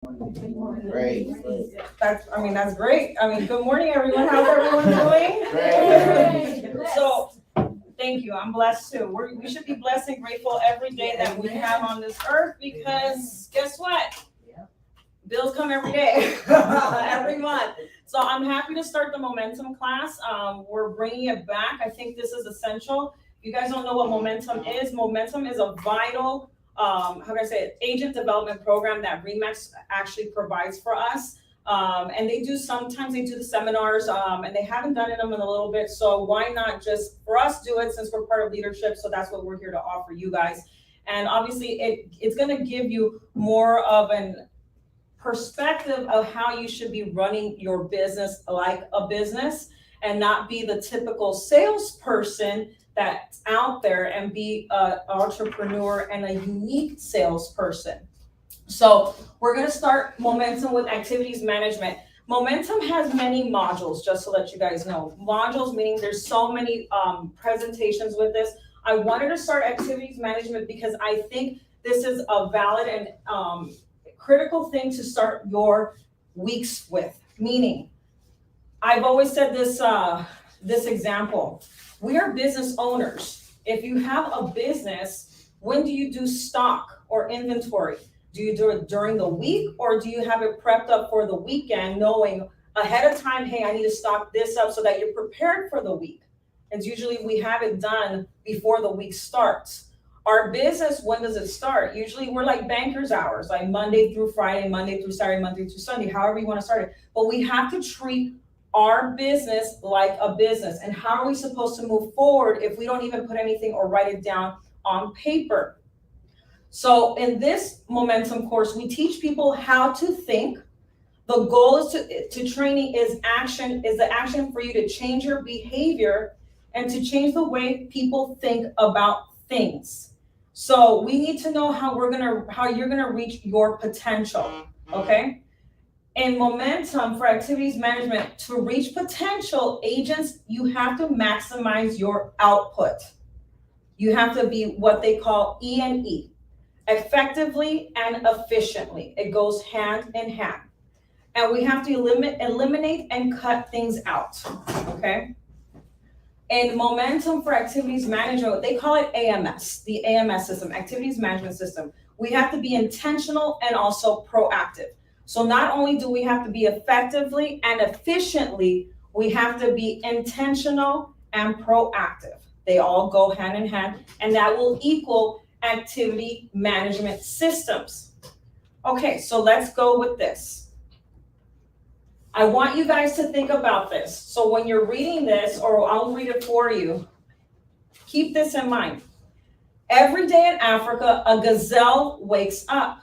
Great. That's great. Good morning, everyone. How's everyone doing? Great. So, thank you. I'm blessed too. We should be blessed and grateful every day that we have on this earth because guess what? Bills come every day, every month. So I'm happy to start the momentum class. We're bringing it back. I think this is essential. If you guys don't know what momentum is a vital agent development program that REMAX actually provides for us. And sometimes they do the seminars, and they haven't done them in a little bit. So why not just for us do it since we're part of leadership? So that's what we're here to offer you guys. And obviously it's going to give you more of an perspective of how you should be running your business like a business and not be the typical salesperson that's out there, and be an entrepreneur and a unique salesperson. So we're going to start momentum with activities management. Momentum has many modules, just to let you guys know. Modules meaning there's so many presentations with this. I wanted to start activities management because I think this is a valid and critical thing to start your weeks with. Meaning, I've always said this example. We are business owners. If you have a business, when do you do stock or inventory? Do you do it during the week, or do you have it prepped up for the weekend, knowing ahead of time, hey, I need to stock this up so that you're prepared for the week? And usually we have it done before the week starts. Our business, when does it start? Usually we're like banker's hours, like Monday through Friday, Monday through Saturday, Monday through Sunday, however you want to start it. But we have to treat our business like a business. And how are we supposed to move forward if we don't even put anything or write it down on paper? So in this momentum course, we teach people how to think. The goal is to training is the action for you to change your behavior and to change the way people think about things. So we need to know how you're gonna reach your potential. Okay. In momentum for activities management, to reach potential agents, you have to maximize your output. You have to be what they call E&E, effectively and efficiently. It goes hand in hand. And we have to eliminate and cut things out, okay? In momentum for activities management, they call it AMS, the AMS system, activities management system. We have to be intentional and also proactive. So not only do we have to be effectively and efficiently, we have to be intentional and proactive. They all go hand in hand, and that will equal activity management systems. Okay, so let's go with this. I want you guys to think about this. So when you're reading this, or I'll read it for you, keep this in mind. Every day in Africa, a gazelle wakes up.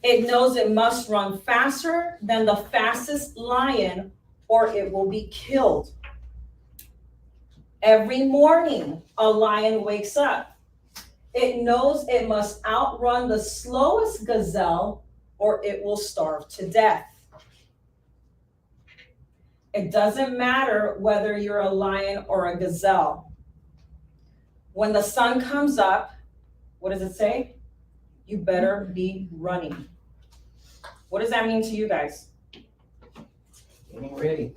It knows it must run faster than the fastest lion or it will be killed. Every morning, a lion wakes up. It knows it must outrun the slowest gazelle or it will starve to death. It doesn't matter whether you're a lion or a gazelle. When the sun comes up, what does it say? You better be running. What does that mean to you guys? Getting ready.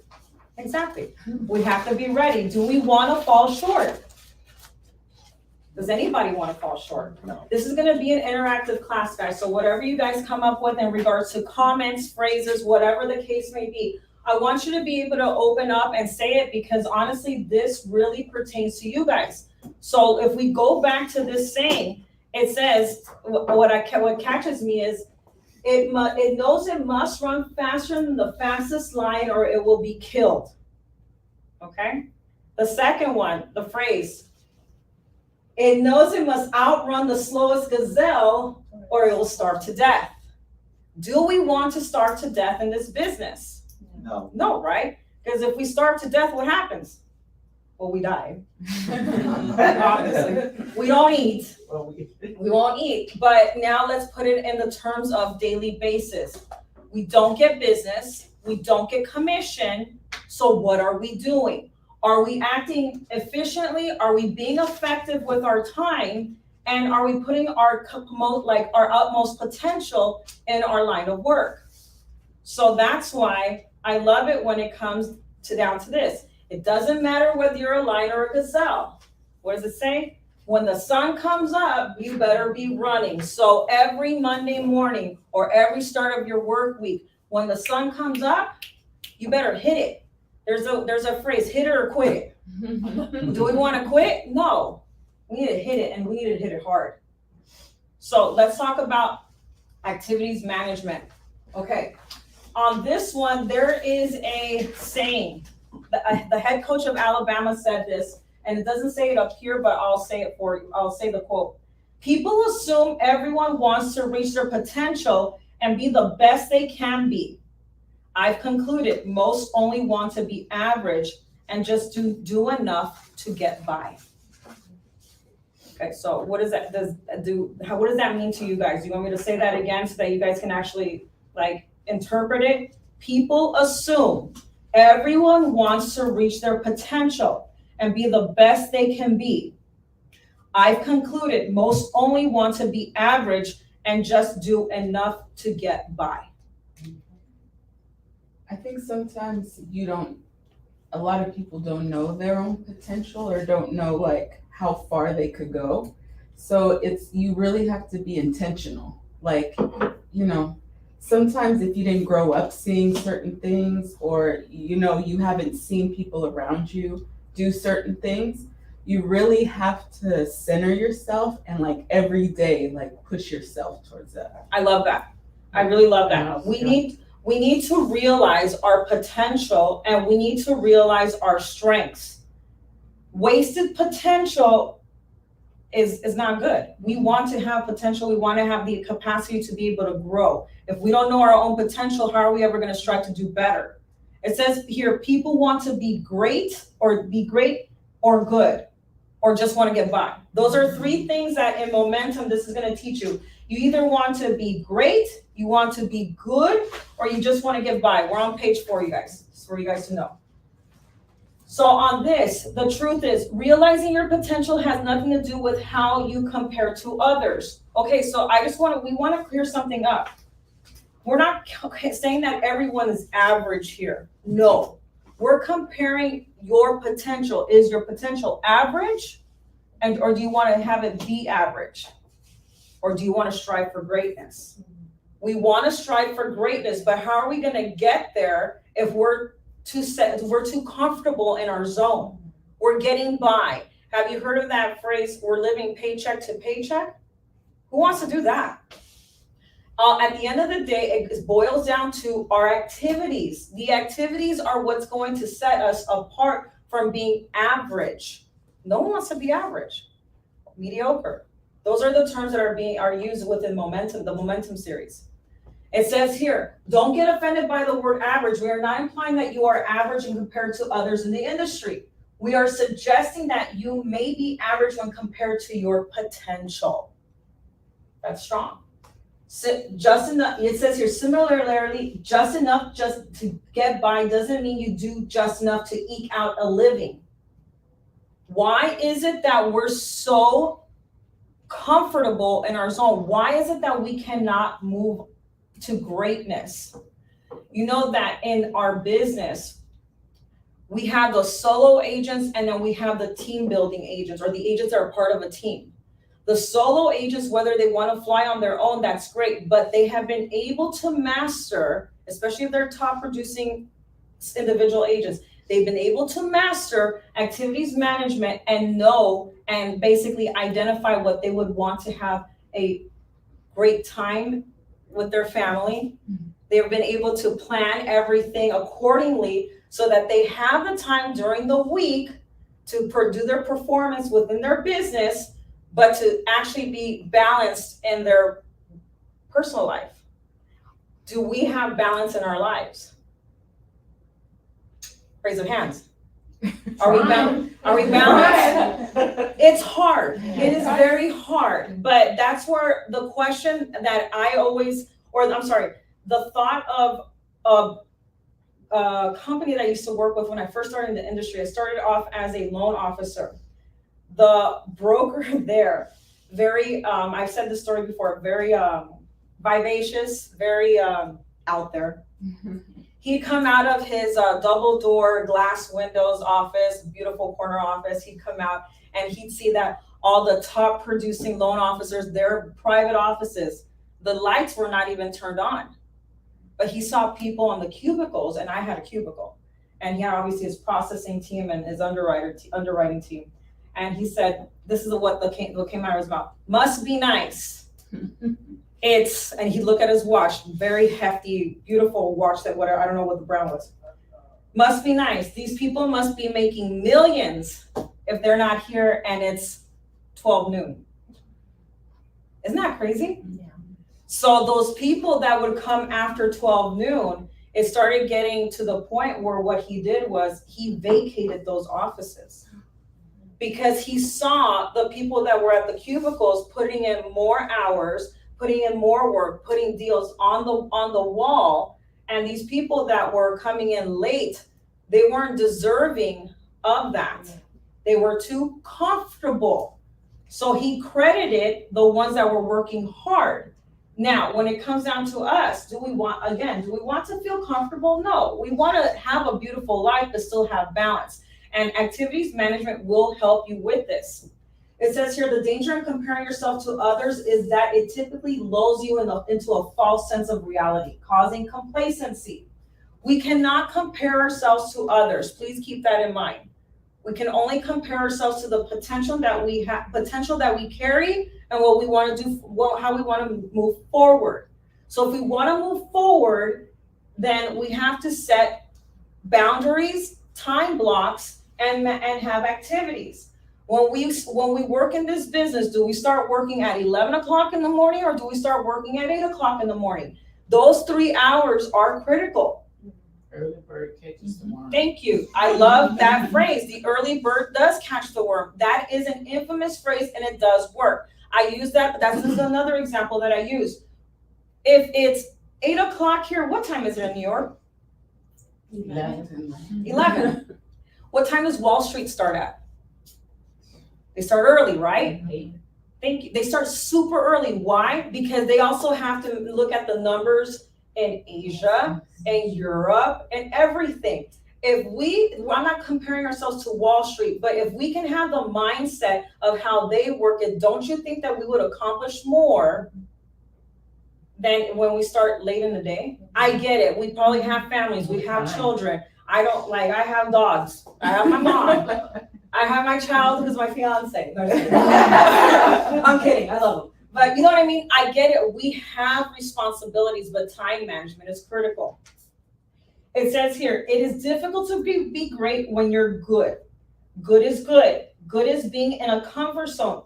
Exactly. We have to be ready. Do we want to fall short? Does anybody want to fall short? No. This is going to be an interactive class, guys. So whatever you guys come up with in regards to comments, phrases, whatever the case may be, I want you to be able to open up and say it, because honestly, this really pertains to you guys. So if we go back to this saying, it says, what catches me is, it knows it must run faster than the fastest lion or it will be killed. Okay? The second one, the phrase, it knows it must outrun the slowest gazelle or it will starve to death. Do we want to starve to death in this business? No. No, right? Because if we starve to death, what happens? Well, we die. Obviously. We don't eat. Well, We won't eat. But now let's put it in the terms of daily basis. We don't get business. We don't get commission. So what are we doing? Are we acting efficiently? Are we being effective with our time? And are we putting our utmost potential in our line of work? So that's why I love it when it comes down to this. It doesn't matter whether you're a lion or a gazelle. What does it say? When the sun comes up, you better be running. So every Monday morning or every start of your work week, when the sun comes up, you better hit it. There's a phrase, hit it or quit it. Do we want to quit? No. We need to hit it, and we need to hit it hard. So let's talk about activities management. Okay. On this one, there is a saying. The head coach of Alabama said this, and it doesn't say it up here, but I'll say it for you. I'll say the quote. People assume everyone wants to reach their potential and be the best they can be. I've concluded most only want to be average and just do enough to get by. Okay, so what does that what does that mean to you guys? Do you want me to say that again so that you guys can actually interpret it? People assume everyone wants to reach their potential and be the best they can be. I've concluded most only want to be average and just do enough to get by. I think sometimes a lot of people don't know their own potential or don't know how far they could go. So you really have to be intentional. Sometimes if you didn't grow up seeing certain things or, you haven't seen people around you do certain things, you really have to center yourself and every day, push yourself towards that. I love that. I really love that. We need to realize our potential and we need to realize our strengths. Wasted potential is not good. We want to have potential. We want to have the capacity to be able to grow. If we don't know our own potential, how are we ever going to strive to do better? It says here, people want to be great or good, or just want to get by. Those are three things that in momentum, this is going to teach you. You either want to be great, you want to be good, or you just want to get by. We're on page 4, you guys. It's for you guys to know. So on this, the truth is realizing your potential has nothing to do with how you compare to others. Okay, so we want to clear something up. We're not saying that everyone is average here. No, we're comparing your potential. Is your potential average? Or do you want to have it be average? Or do you want to strive for greatness? We want to strive for greatness, but how are we going to get there if we're too comfortable in our zone? We're getting by. Have you heard of that phrase, we're living paycheck to paycheck? Who wants to do that? At the end of the day, it boils down to our activities. The activities are what's going to set us apart from being average. No one wants to be average. Mediocre. Those are the terms that are used within momentum, the momentum series. It says here, don't get offended by the word average. We are not implying that you are average and compared to others in the industry. We are suggesting that you may be average when compared to your potential. That's strong. So just enough, it says here, similarly, just enough just to get by doesn't mean you do just enough to eke out a living. Why is it that we're so comfortable in our zone? Why is it that we cannot move to greatness? You know that in our business, we have the solo agents and then we have the team building agents, or the agents that are part of a team. The solo agents, whether they want to fly on their own, that's great, but they have been able to master, especially if they're top producing individual agents, they've been able to master activities management and know and basically identify what they would want to have a great time with their family. They've been able to plan everything accordingly so that they have the time during the week to do their performance within their business, but to actually be balanced in their personal life. Do we have balance in our lives? Raise of hands. Are we balanced? It's hard. It is very hard. But that's where the question that the thought of a company that I used to work with when I first started in the industry. I started off as a loan officer. The broker there, very, I've said this story before, very vivacious, very out there. He'd come out of his double door glass windows office, beautiful corner office. He'd come out and he'd see that all the top producing loan officers, their private offices, the lights were not even turned on. But he saw people on the cubicles, and I had a cubicle. And he had obviously his processing team and his underwriting team. And he said, this is what came out of his mouth. Must be nice. And he'd look at his watch, very hefty, beautiful watch that whatever, I don't know what the brand was. Must be nice. These people must be making millions if they're not here and it's 12 noon. Isn't that crazy? Yeah. So those people that would come after 12 noon, it started getting to the point where what he did was he vacated those offices because he saw the people that were at the cubicles putting in more hours, putting in more work, putting deals on the wall. And these people that were coming in late, they weren't deserving of that. They were too comfortable. So he credited the ones that were working hard. Now, when it comes down to us, do we want to feel comfortable? No, we want to have a beautiful life, but still have balance. And activities management will help you with this. It says here, the danger in comparing yourself to others is that it typically lulls you into a false sense of reality, causing complacency. We cannot compare ourselves to others. Please keep that in mind. We can only compare ourselves to the potential that we carry and what we want to do, how we want to move forward. So if we want to move forward, then we have to set boundaries, time blocks, and have activities. When we work in this business, do we start working at 11 o'clock in the morning or do we start working at 8 o'clock in the morning? Those 3 hours are critical. Early bird catches the worm. Thank you. I love that phrase. The early bird does catch the worm. That is an infamous phrase and it does work. I use that. That's another example that I use. If it's 8 o'clock here, what time is it in New York? 11. What time does Wall Street start at? They start early, right? Thank you. They start super early. Why? Because they also have to look at the numbers in Asia and Europe and everything. I'm not comparing ourselves to Wall Street, but if we can have the mindset of how they work it, don't you think that we would accomplish more than when we start late in the day? I get it. We probably have families. We have children. I have dogs. I have my mom. I have my child who's my fiance. I'm kidding. I love him. But you know what I mean? I get it. We have responsibilities, but time management is critical. It says here, it is difficult to be great when you're good. Good is good. Good is being in a comfort zone.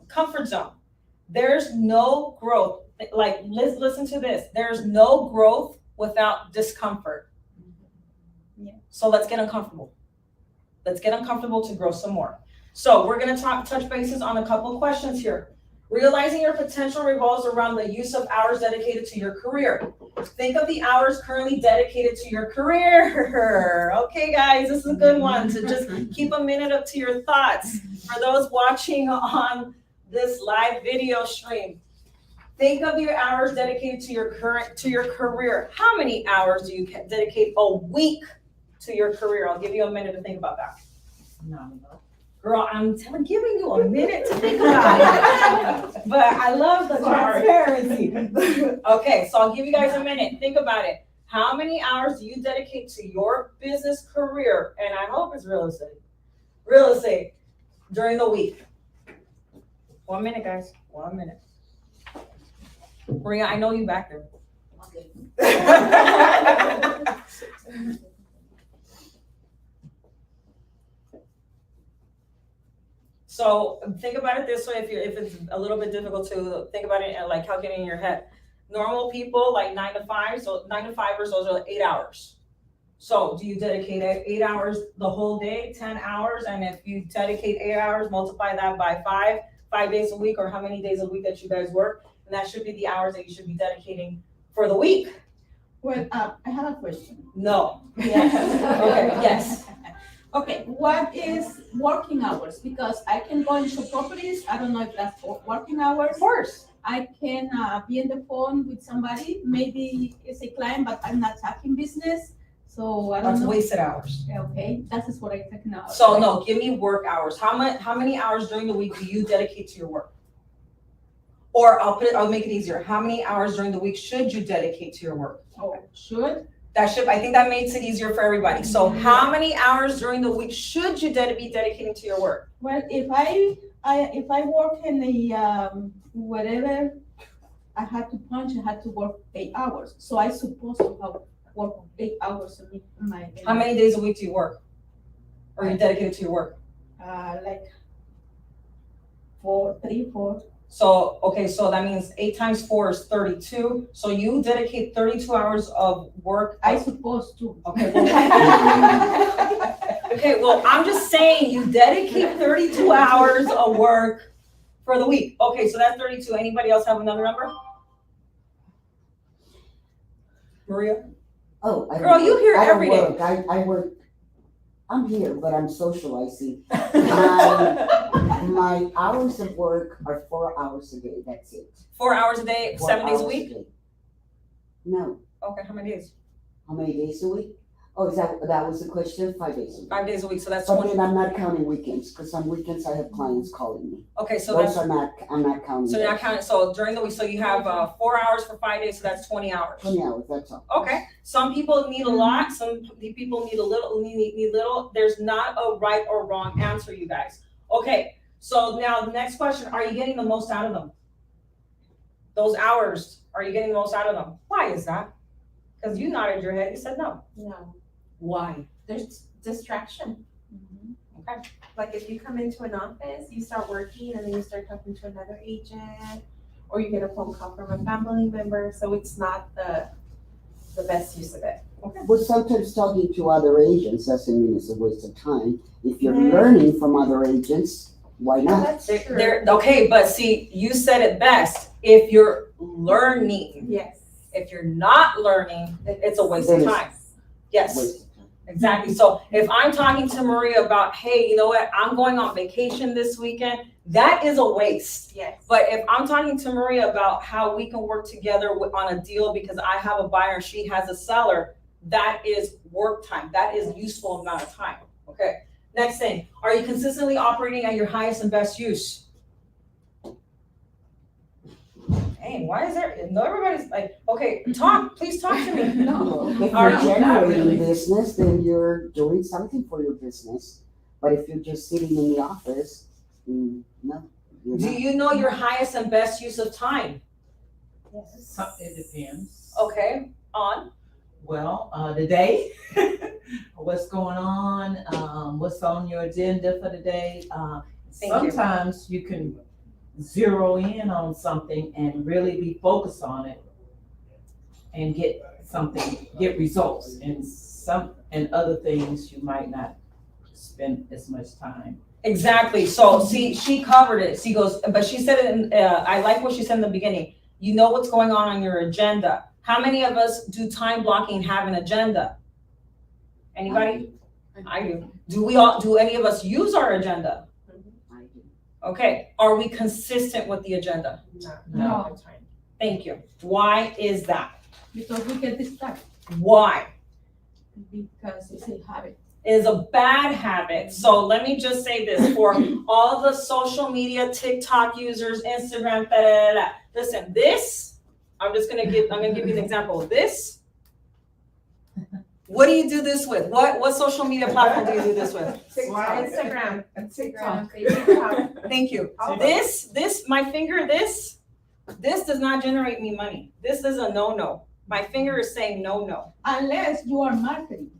There's no growth. Like, listen to this. There's no growth without discomfort. Yeah. So let's get uncomfortable. Let's get uncomfortable to grow some more. So we're going to touch bases on a couple of questions here. Realizing your potential revolves around the use of hours dedicated to your career. Think of the hours currently dedicated to your career. Okay, guys, this is a good one to just keep a minute up to your thoughts. For those watching on this live video stream, think of your hours dedicated to your career. How many hours do you dedicate a week to your career? I'll give you a minute to think about that. No. Girl, I'm giving you a minute to think about it. But I love the transparency. Okay, so I'll give you guys a minute. Think about it. How many hours do you dedicate to your business career? And I hope it's real estate. Real estate during the week. 1 minute, guys. 1 minute. Maria, I know you back there. Okay. So think about it this way, if it's a little bit difficult to think about it and like calculating in your head. Normal people like 9 to 5, so 9 to 5ers, those are 8 hours. So do you dedicate 8 hours the whole day, 10 hours? And if you dedicate 8 hours, multiply that by 5 days a week, or how many days a week that you guys work, and that should be the hours that you should be dedicating for the week. Well, I have a question. No. Yes. Okay, yes. Okay, what is working hours? Because I can go and show properties. I don't know if that's working hours. Of course. I can be on the phone with somebody. Maybe it's a client, but I'm not talking business. So I don't That's know. wasted hours. Okay, that is what I'm talking about. So no, give me work hours. How many hours during the week do you dedicate to your work? Or I'll make it easier. How many hours during the week should you dedicate to your work? Oh, should? I think that makes it easier for everybody. So how many hours during the week should you be dedicating to your work? Well, if I work in a whatever, I had to punch. I had to work 8 hours. So I supposed to have work 8 hours a week. How many days a week do you work? Or are you dedicated to your work? Like 4. So, okay, so that means 8 times 4 is 32. So you dedicate 32 hours of work. I supposed to. Okay, well, okay, well, I'm just saying you dedicate 32 hours of work for the week. Okay, so that's 32. Anybody else have another number? Maria? Oh, I Girl, you here I don't every day. work. I work. I'm here, but I'm socializing. My hours of work are 4 hours a day. That's it. 4 hours a day, 4 7 days a hours week? day. No. Okay, how many days? How many days a week? Oh, that was the question? 5 days a week. 5 days a week, so that's But 20. then I'm not counting weekends, because on weekends I have clients calling me. Okay, so Those that's, are not, I'm not counting. so you're not those. counting, so during the week, so you have 4 hours for 5 days, so that's 20 hours. 20 hours, that's all. Okay, some people need a lot, some people need a little, need little. There's not a right or wrong answer, you guys. Okay, so now the next question, are you getting the most out of them? Those hours, are you getting the most out of them? Why is that? Because you nodded your head, you said no. No, Why? there's distraction. Okay. Like if you come into an office, you start working and then you start talking to another agent, or you get a phone call from a family member, so it's not the best use of it. But sometimes talking to other agents doesn't mean it's a waste of time. If you're Yeah. learning from other agents, why not? That's true. Okay, but see, you said it best. If you're learning, Yes. if you're not learning, it's a waste of Then it's- time. Yes. Waste of time. Exactly. So if I'm talking to Maria about, hey, you know what, I'm going on vacation this weekend, that is a waste. Yes. But if I'm talking to Maria about how we can work together on a deal because I have a buyer, she has a seller, that is work time. That is useful amount of time. Okay. Next thing, are you consistently operating at your highest and best use? Hey, why is there, no, everybody's like, okay, please talk to me. No. If Are you're you- generating business, then you're doing something for your business. But if you're just sitting in the office, no. You're Do not. you know your highest and best use of time? It depends. Okay, on? Well, the day, what's going on, what's on your agenda for the day. Thank you. Sometimes you can zero in on something and really be focused on it and get results. And other things you might not spend as much time. Exactly. So see, she covered it. She goes, but she said it in, I like what she said in the beginning. You know what's going on your agenda. How many of us do time blocking and have an agenda? Anybody? I do. Do any of us use our agenda? I do. Okay. Are we consistent with the agenda? No. All the time. Thank you. Why is that? Because we get distracted. Why? Because it's a habit. It is a bad habit. So let me just say this for all the social media, TikTok users, Instagram, da, da, da, da. Listen, I'm gonna give you an example of this. What do you do this with? What social media platform do you do this with? Instagram. TikTok. TikTok. Thank you. My finger, this does not generate me money. This is a no-no. My finger is saying no. Unless you are marketing.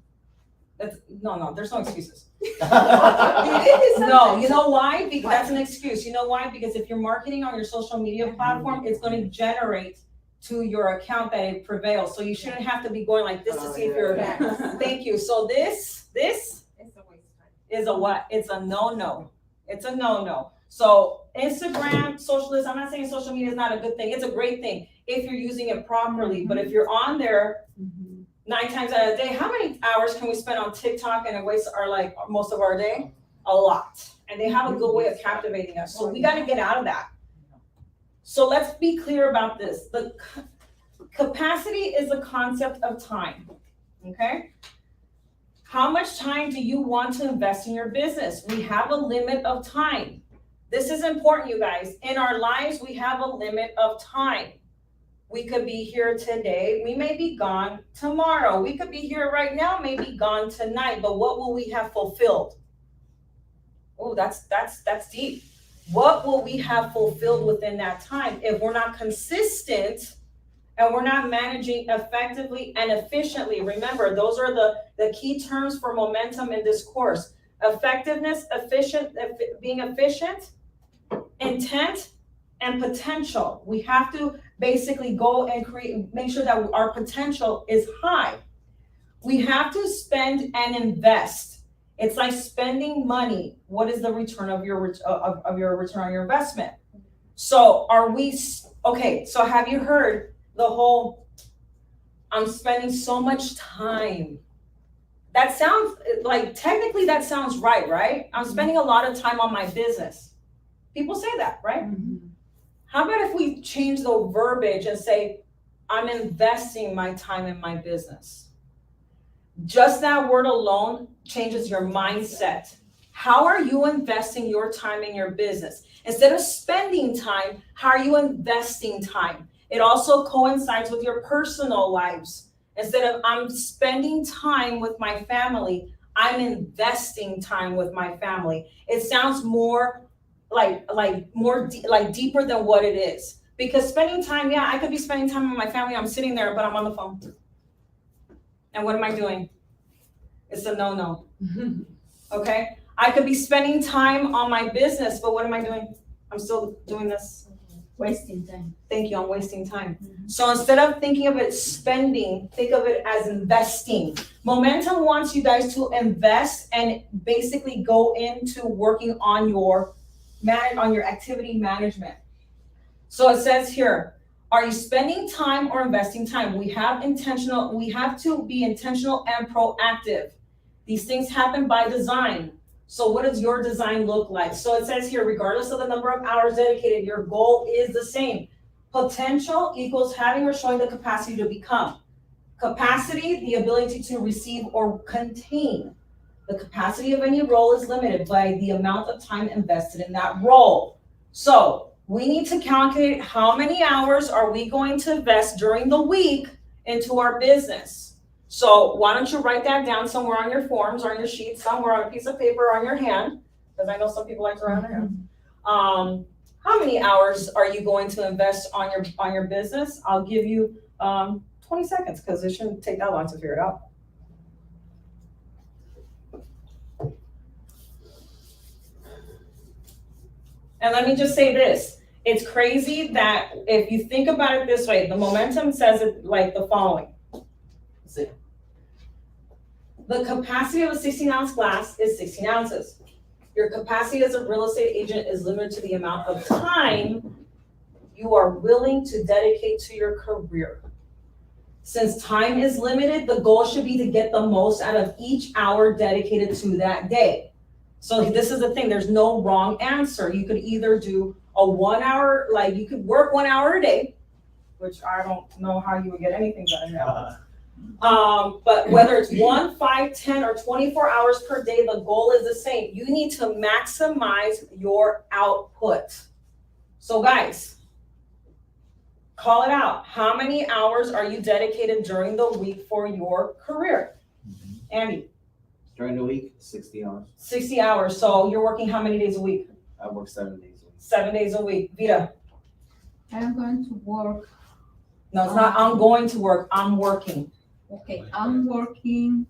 No, there's no excuses. It is No, sometimes. you know why? Because that's an excuse. You know why? Because if you're marketing on your social media platform, it's going to generate to your account that it prevails. So you shouldn't have to be going like this to see if you're. Yes. Thank you. So this It's a waste of time. is a what? It's a no-no. It's a no-no. So Instagram, socialist, I'm not saying social media is not a good thing. It's a great thing if you're using it properly. But if you're on there 9 times out of the day, how many hours can we spend on TikTok and it wastes most of our day? A lot. And they have a good way of captivating us. So we got to get out of that. So let's be clear about this. The capacity is a concept of time. Okay? How much time do you want to invest in your business? We have a limit of time. This is important, you guys. In our lives, we have a limit of time. We could be here today. We may be gone tomorrow. We could be here right now, maybe gone tonight. But what will we have fulfilled? Oh, that's deep. What will we have fulfilled within that time if we're not consistent and we're not managing effectively and efficiently? Remember, those are the key terms for momentum in this course. Effectiveness, being efficient, intent, and potential. We have to basically go and make sure that our potential is high. We have to spend and invest. It's like spending money. What is the return of your return on your investment? So so have you heard the whole, I'm spending so much time. That sounds like, technically that sounds right? I'm spending a lot of time on my business. People say that, right? Mm-hmm. How about if we change the verbiage and say, I'm investing my time in my business? Just that word alone changes your mindset. How are you investing your time in your business? Instead of spending time, how are you investing time? It also coincides with your personal lives. Instead of I'm spending time with my family, I'm investing time with my family. It sounds more deeper than what it is. Because spending time, yeah, I could be spending time with my family. I'm sitting there, but I'm on the phone. And what am I doing? It's a no-no. Okay? I could be spending time on my business, but what am I doing? I'm still doing this. Wasting time. Thank you, I'm wasting time. So instead of thinking of it spending, think of it as investing. Momentum wants you guys to invest and basically go into working on your activity management. So it says here, are you spending time or investing time? We have to be intentional and proactive. These things happen by design. So what does your design look like? So it says here, regardless of the number of hours dedicated, your goal is the same. Potential equals having or showing the capacity to become. Capacity, the ability to receive or contain. The capacity of any role is limited by the amount of time invested in that role. So we need to calculate how many hours are we going to invest during the week into our business. So why don't you write that down somewhere on your forms, or on your sheet, somewhere on a piece of paper, or on your hand, because I know some people like to write on their hand. How many hours are you going to invest on your business? I'll give you 20 seconds, because it shouldn't take that long to figure it out. And let me just say this. It's crazy that if you think about it this way, the momentum says it like the following. The capacity of a 16-ounce glass is 16 ounces. Your capacity as a real estate agent is limited to the amount of time you are willing to dedicate to your career. Since time is limited, the goal should be to get the most out of each hour dedicated to that day. So this is the thing, there's no wrong answer. You could either do a 1 hour, like you could work 1 hour a day, which I don't know how you would get anything done now. But whether it's 1, 5, 10, or 24 hours per day, the goal is the same. You need to maximize your output. So guys, call it out. How many hours are you dedicated during the week for your career? Andy? During the week, 60 hours. 60 hours. So you're working how many days a week? I work 7 days a week. 7 days a week. Vita? I'm going to work. No, it's not I'm going to work. I'm working. Okay, I'm working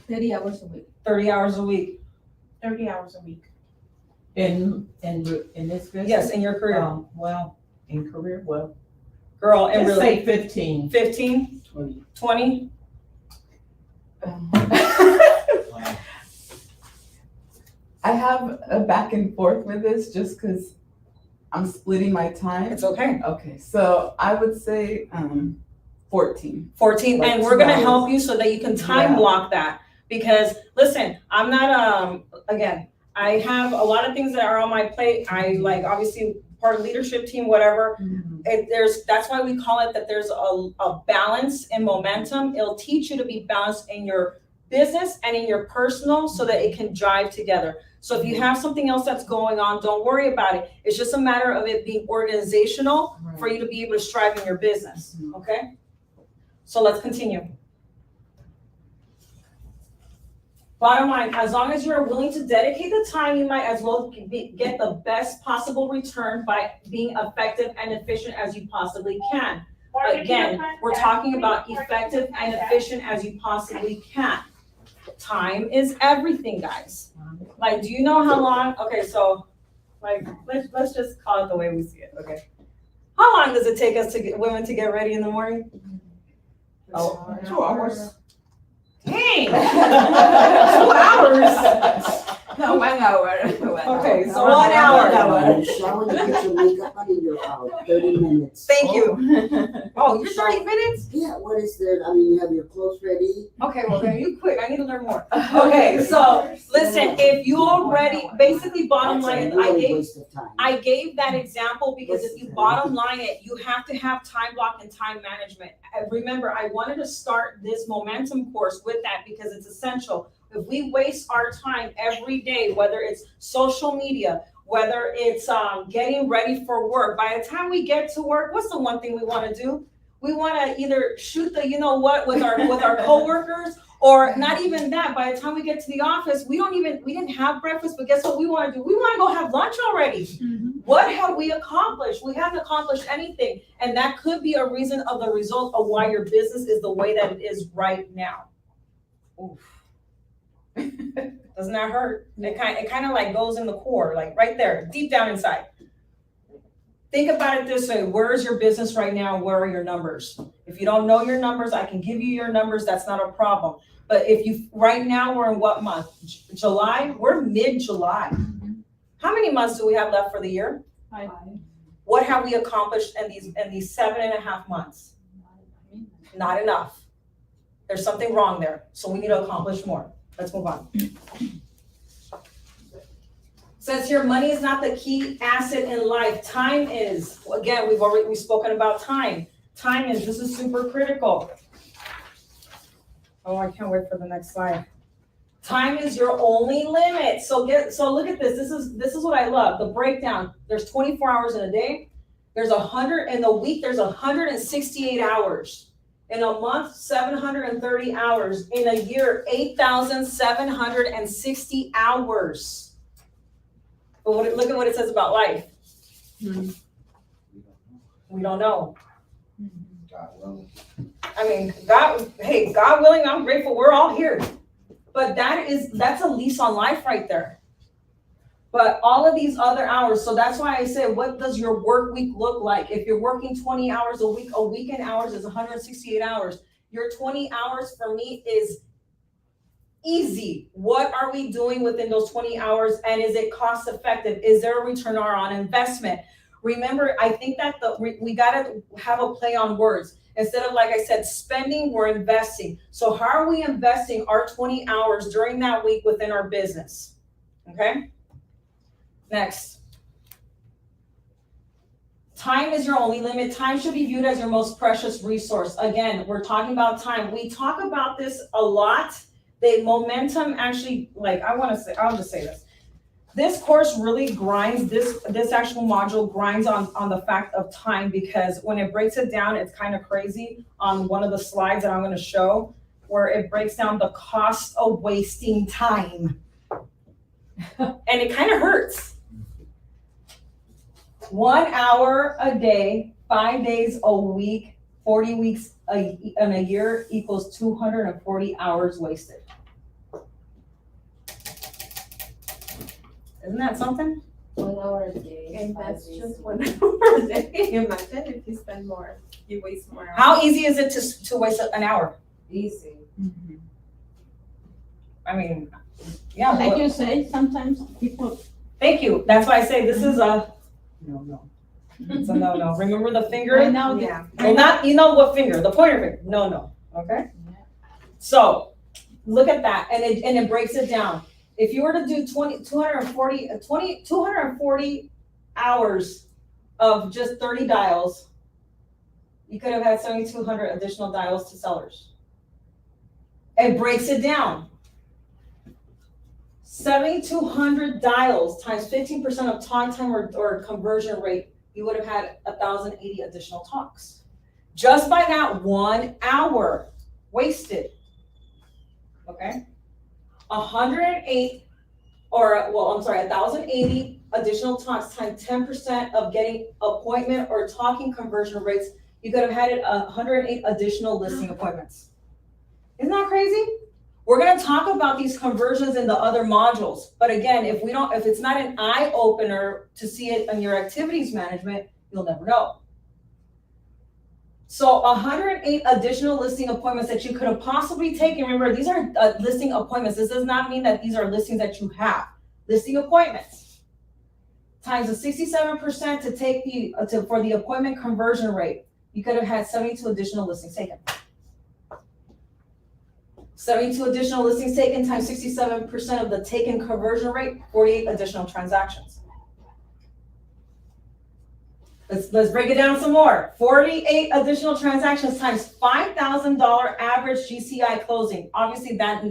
30 hours a week. 30 hours a week. 30 hours a week. In this business? Yes, in your career. Well, in career, well, Girl, and let's really say 15. 15? 20. 20? I have a back and forth with this just because I'm splitting my time. It's okay. Okay, so I would say 14. 14, Like and we're 2 gonna hours. help you so that you can time Yeah. block that. Because listen, I'm not, again, I have a lot of things that are on my plate. I like, obviously, part of leadership team, whatever. That's why we call it that there's a balance and momentum. It'll teach you to be balanced in your business and in your personal so that it can drive together. So if you have something else that's going on, don't worry about it. It's just a matter of it being organizational for you to be able to strive in your business, okay? So let's continue. Bottom line, as long as you're willing to dedicate the time, you might as well get the best possible return by being effective and efficient as you possibly can. Again, we're talking about effective and efficient as you possibly can. Time is everything, guys. Like, do you know how long? Okay, so like let's just call it the way we see it. Okay, how long does it take us to get women to get ready in the morning? Oh, 2 hours. dang, 2 hours. No, 1 hour. Okay, so 1 hour. You shower, you get your makeup on, and you're out, 30 minutes. Thank you. Oh, you're 30 minutes? Yeah, what is there, I mean, you have your clothes ready. Okay, well then you quick. I need to learn more. Okay, so listen, if you already, basically bottom line, That's a really waste of time. I gave that example because if you bottom line it, you have to have time block and time management. Remember, I wanted to start this momentum course with that because it's essential. If we waste our time every day, whether it's social media, whether it's getting ready for work, by the time we get to work, what's the one thing we want to do? We want to either shoot the you know what with our coworkers, or not even that. By the time we get to the office, we didn't have breakfast, but guess what we want to do? We want to go have lunch already. What have we accomplished? We haven't accomplished anything, and that could be a reason of the result of why your business is the way that it is right now. Oof. Doesn't that hurt? It kind of like goes in the core, like right there, deep down inside. Think about it this way. Where is your business right now? Where are your numbers? If you don't know your numbers, I can give you your numbers. That's not a problem. But if you, right now, we're in what month? July? We're mid-July. How many months do we have left for the year? 5. What have we accomplished in these 7.5 months? Not enough. There's something wrong there. So we need to accomplish more. Let's move on. Says here, money is not the key asset in life. Time is. Again, we've spoken about time. Time is. This is super critical. Oh, I can't wait for the next slide. Time is your only limit. So look at this. This is what I love. The breakdown. There's 24 hours in a day. There's 100 in the week. There's 168 hours. In a month, 730 hours. In a year, 8,760 hours. But look at what it says about life. We don't know. God willing. I mean, God willing, I'm grateful we're all here. But that's a lease on life right there. But all of these other hours, so that's why I said, what does your work week look like? If you're working 20 hours a weekend hours is 168 hours. Your 20 hours for me is easy. What are we doing within those 20 hours? And is it cost effective? Is there a return on investment? Remember, I think that we got to have a play on words. Instead of, like I said, spending, we're investing. So how are we investing our 20 hours during that week within our business? Okay. Next. Time is your only limit. Time should be viewed as your most precious resource. Again, we're talking about time. We talk about this a lot. The momentum actually, I'll just say this. This course really grinds, this actual module grinds on the fact of time, because when it breaks it down, it's kind of crazy on one of the slides that I'm going to show, where it breaks down the cost of wasting time. And it kind of hurts. 1 hour a day, 5 days a week, 40 weeks in a year equals 240 hours wasted. Isn't that something? 1 hour a day. And that's just 1 hour a day. Imagine if you spend more, you waste more hours. How easy is it to waste an hour? Easy. I mean, yeah. Like you say, sometimes people. Thank you. That's why I say this is a no. It's a no. Remember the Right finger? now, Yeah. Well, not, you know what finger, the pointer finger. No, okay? So, look at that, and it breaks it down. If you were to do 240 hours of just 30 dials, you could have had 7,200 additional dials to sellers. It breaks it down. 7,200 dials times 15% of talk time or conversion rate, you would have had 1,080 additional talks. Just by that 1 hour wasted. Okay? 1,080 additional talks times 10% of getting appointment or talking conversion rates, you could have had 108 additional listing appointments. Isn't that crazy? We're gonna talk about these conversions in the other modules, but again, if it's not an eye opener to see it in your activities management, you'll never know. So 108 additional listing appointments that you could have possibly taken. Remember, these are listing appointments. This does not mean that these are listings that you have. Listing appointments times the 67% to take for the appointment conversion rate. You could have had 72 additional listings taken. 72 additional listings taken times 67% of the taken conversion rate, 48 additional transactions. Let's break it down some more. 48 additional transactions times $5,000 average GCI closing. Obviously that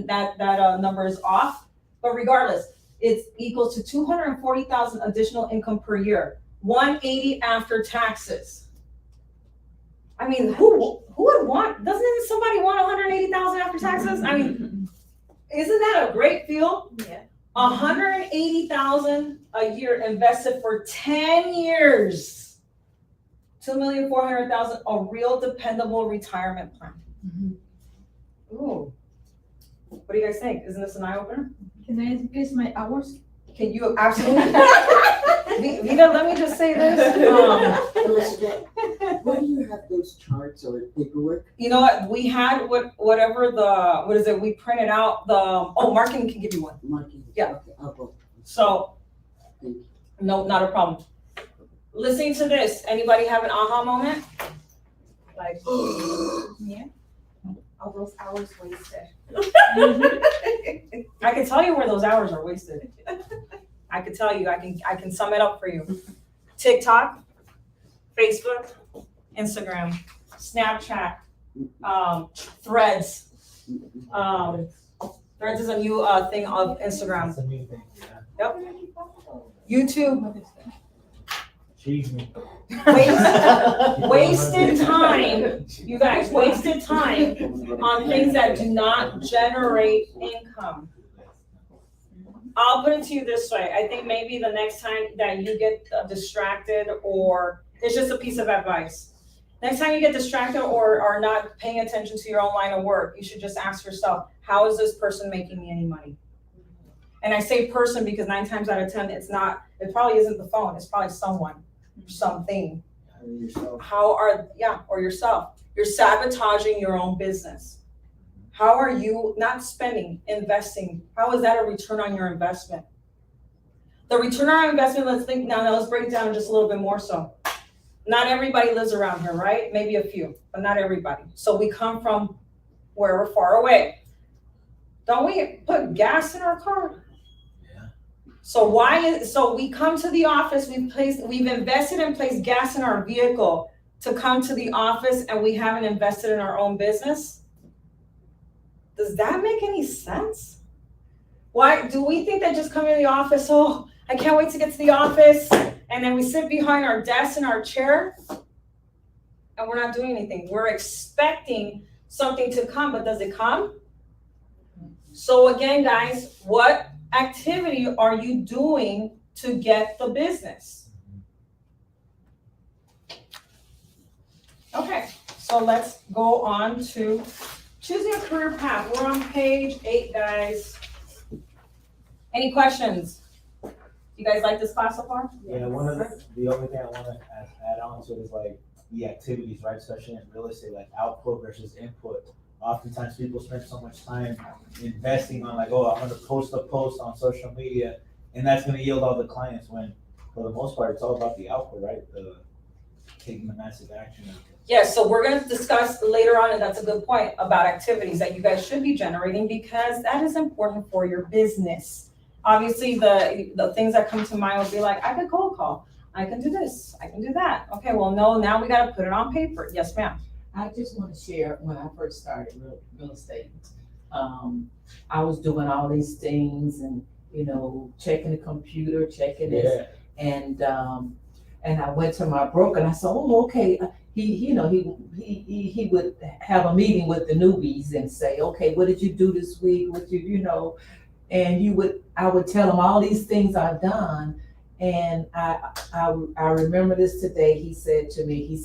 number is off, but regardless, it's equals to 240,000 additional income per year. 180 after taxes. I mean, who would want, doesn't somebody want 180,000 after taxes? I mean, isn't that a great feel? Yeah. 180,000 a year invested for 10 years. 2,400,000, a real dependable retirement plan. Ooh. What do you guys think? Isn't this an eye opener? Can I increase my hours? Can you absolutely? Vita, let me just say this. Elizabeth, where do you have those charts or paperwork? You know what? We had we printed out marketing can give you one. Marking. Yeah. Okay, I'll go. So, Thank you. no, not a problem. Listening to this, anybody have an aha moment? Like, Yeah. All those hours wasted. I can tell you where those hours are wasted. I can tell you, I can sum it up for you. TikTok, Facebook, Instagram, Snapchat, Threads. Threads is a new thing of Instagram. That's a new thing, yeah. Yep. YouTube. Cheese me. Wasted time, you guys, wasted time on things that do not generate income. I'll put it to you this way. I think maybe the next time that you get distracted, or it's just a piece of advice. Next time you get distracted or are not paying attention to your own line of work, you should just ask yourself, how is this person making me any money? And I say person because 9 times out of 10, it probably isn't the phone, it's probably someone, something. Or yourself. You're sabotaging your own business. How are you not spending, investing? How is that a return on your investment? The return on our investment, let's break it down just a little bit more so. Not everybody lives around here, right? Maybe a few, but not everybody. So we come from where we're far away. Don't we put gas in our car? So we come to the office, we've invested and placed gas in our vehicle to come to the office, and we haven't invested in our own business? Does that make any sense? Why do we think that just coming to the office, oh, I can't wait to get to the office, and then we sit behind our desk in our chair and we're not doing anything? We're expecting something to come, but does it come? So again, guys, what activity are you doing to get the business? Okay, so let's go on to choosing a career path. We're on page 8, guys. Any questions? You guys like this class so far? Yeah, the only thing I want to add on to it is like the activities, right? Especially in real estate, like output versus input. Oftentimes people spend so much time investing on like, oh, I'm going to post a post on social media and that's going to yield all the clients, when for the most part, it's all about the output, right? taking the massive action. Yes, so we're gonna discuss later on, and that's a good point, about activities that you guys should be generating because that is important for your business. Obviously, the things that come to mind would be like, I could cold call, I can do this, I can do that. Okay, well, no, now we gotta put it on paper. Yes, ma'am. I just want to share, when I first started real estate, I was doing all these things and, checking the computer, checking this. And I went to my broker and I said, oh, okay. He would have a meeting with the newbies and say, okay, what did you do this week? And I would tell him all these things I've done. And I remember this today. He said to me,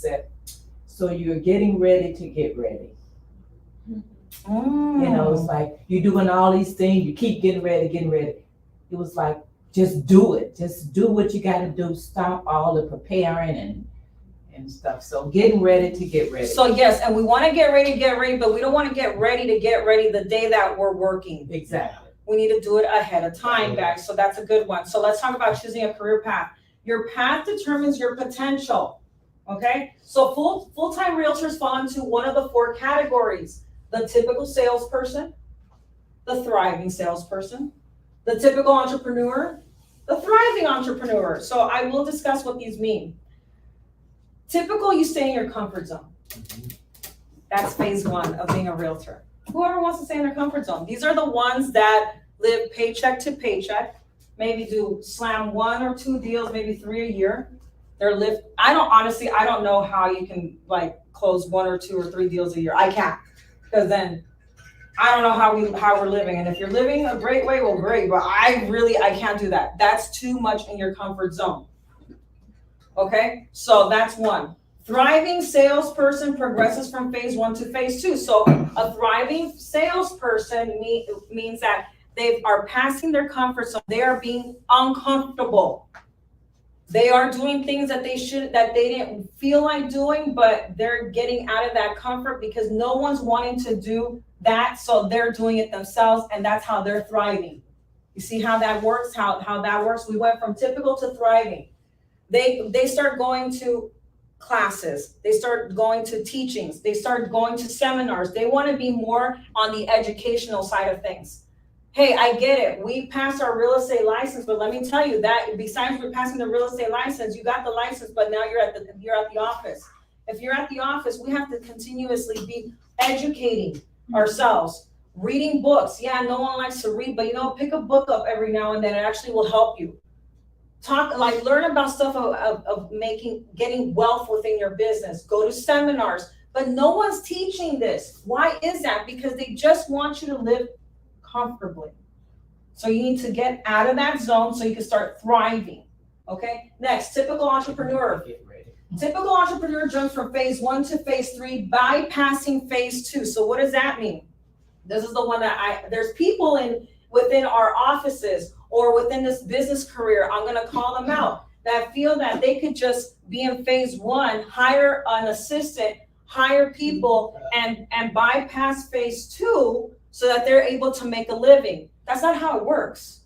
so you're getting ready to get ready. It's like you're doing all these things, you keep getting ready. It was like, just do it. Just do what you gotta do. Stop all the preparing and stuff. So getting ready to get ready. So yes, and we wanna get ready, but we don't wanna get ready the day that we're working. Exactly. We need to do it ahead of time, guys. So that's a good one. So let's talk about choosing a career path. Your path determines your potential. Okay, so full-time realtors fall into one of the 4 categories: the typical salesperson, the thriving salesperson, the typical entrepreneur, the thriving entrepreneur. So I will discuss what these mean. Typical, you stay in your comfort zone. That's phase 1 of being a realtor. Whoever wants to stay in their comfort zone. These are the ones that live paycheck to paycheck, maybe slam 1 or 2 deals, maybe 3 a year. I don't know how you can close 1 or 2 or 3 deals a year. I can't, because then I don't know how we're living. And if you're living a great way, well, great, but I can't do that. That's too much in your comfort zone. Okay, so that's 1. Thriving salesperson progresses from phase 1 to phase 2. So a thriving salesperson means that they are passing their comfort zone. They are being uncomfortable. They are doing things that they didn't feel like doing, but they're getting out of that comfort because no one's wanting to do that. So they're doing it themselves, and that's how they're thriving. You see how that works? How that works? We went from typical to thriving. They start going to classes. They start going to teachings. They start going to seminars. They want to be more on the educational side of things. Hey, I get it. We passed our real estate license, but let me tell you that besides we're passing the real estate license, you got the license, but now you're at the office. If you're at the office, we have to continuously be educating ourselves, reading books. Yeah, no one likes to read, but pick a book up every now and then. It actually will help you. Learn about stuff of getting wealth within your business. Go to seminars, but no one's teaching this. Why is that? Because they just want you to live comfortably. So you need to get out of that zone so you can start thriving. Okay. Next, typical entrepreneur. Typical entrepreneur jumps from phase 1 to phase 3, bypassing phase 2. So what does that mean? This is the one that there's people within our offices or within this business career, I'm going to call them out, that feel that they could just be in phase 1, hire an assistant, hire people, and bypass phase 2 so that they're able to make a living. That's not how it works.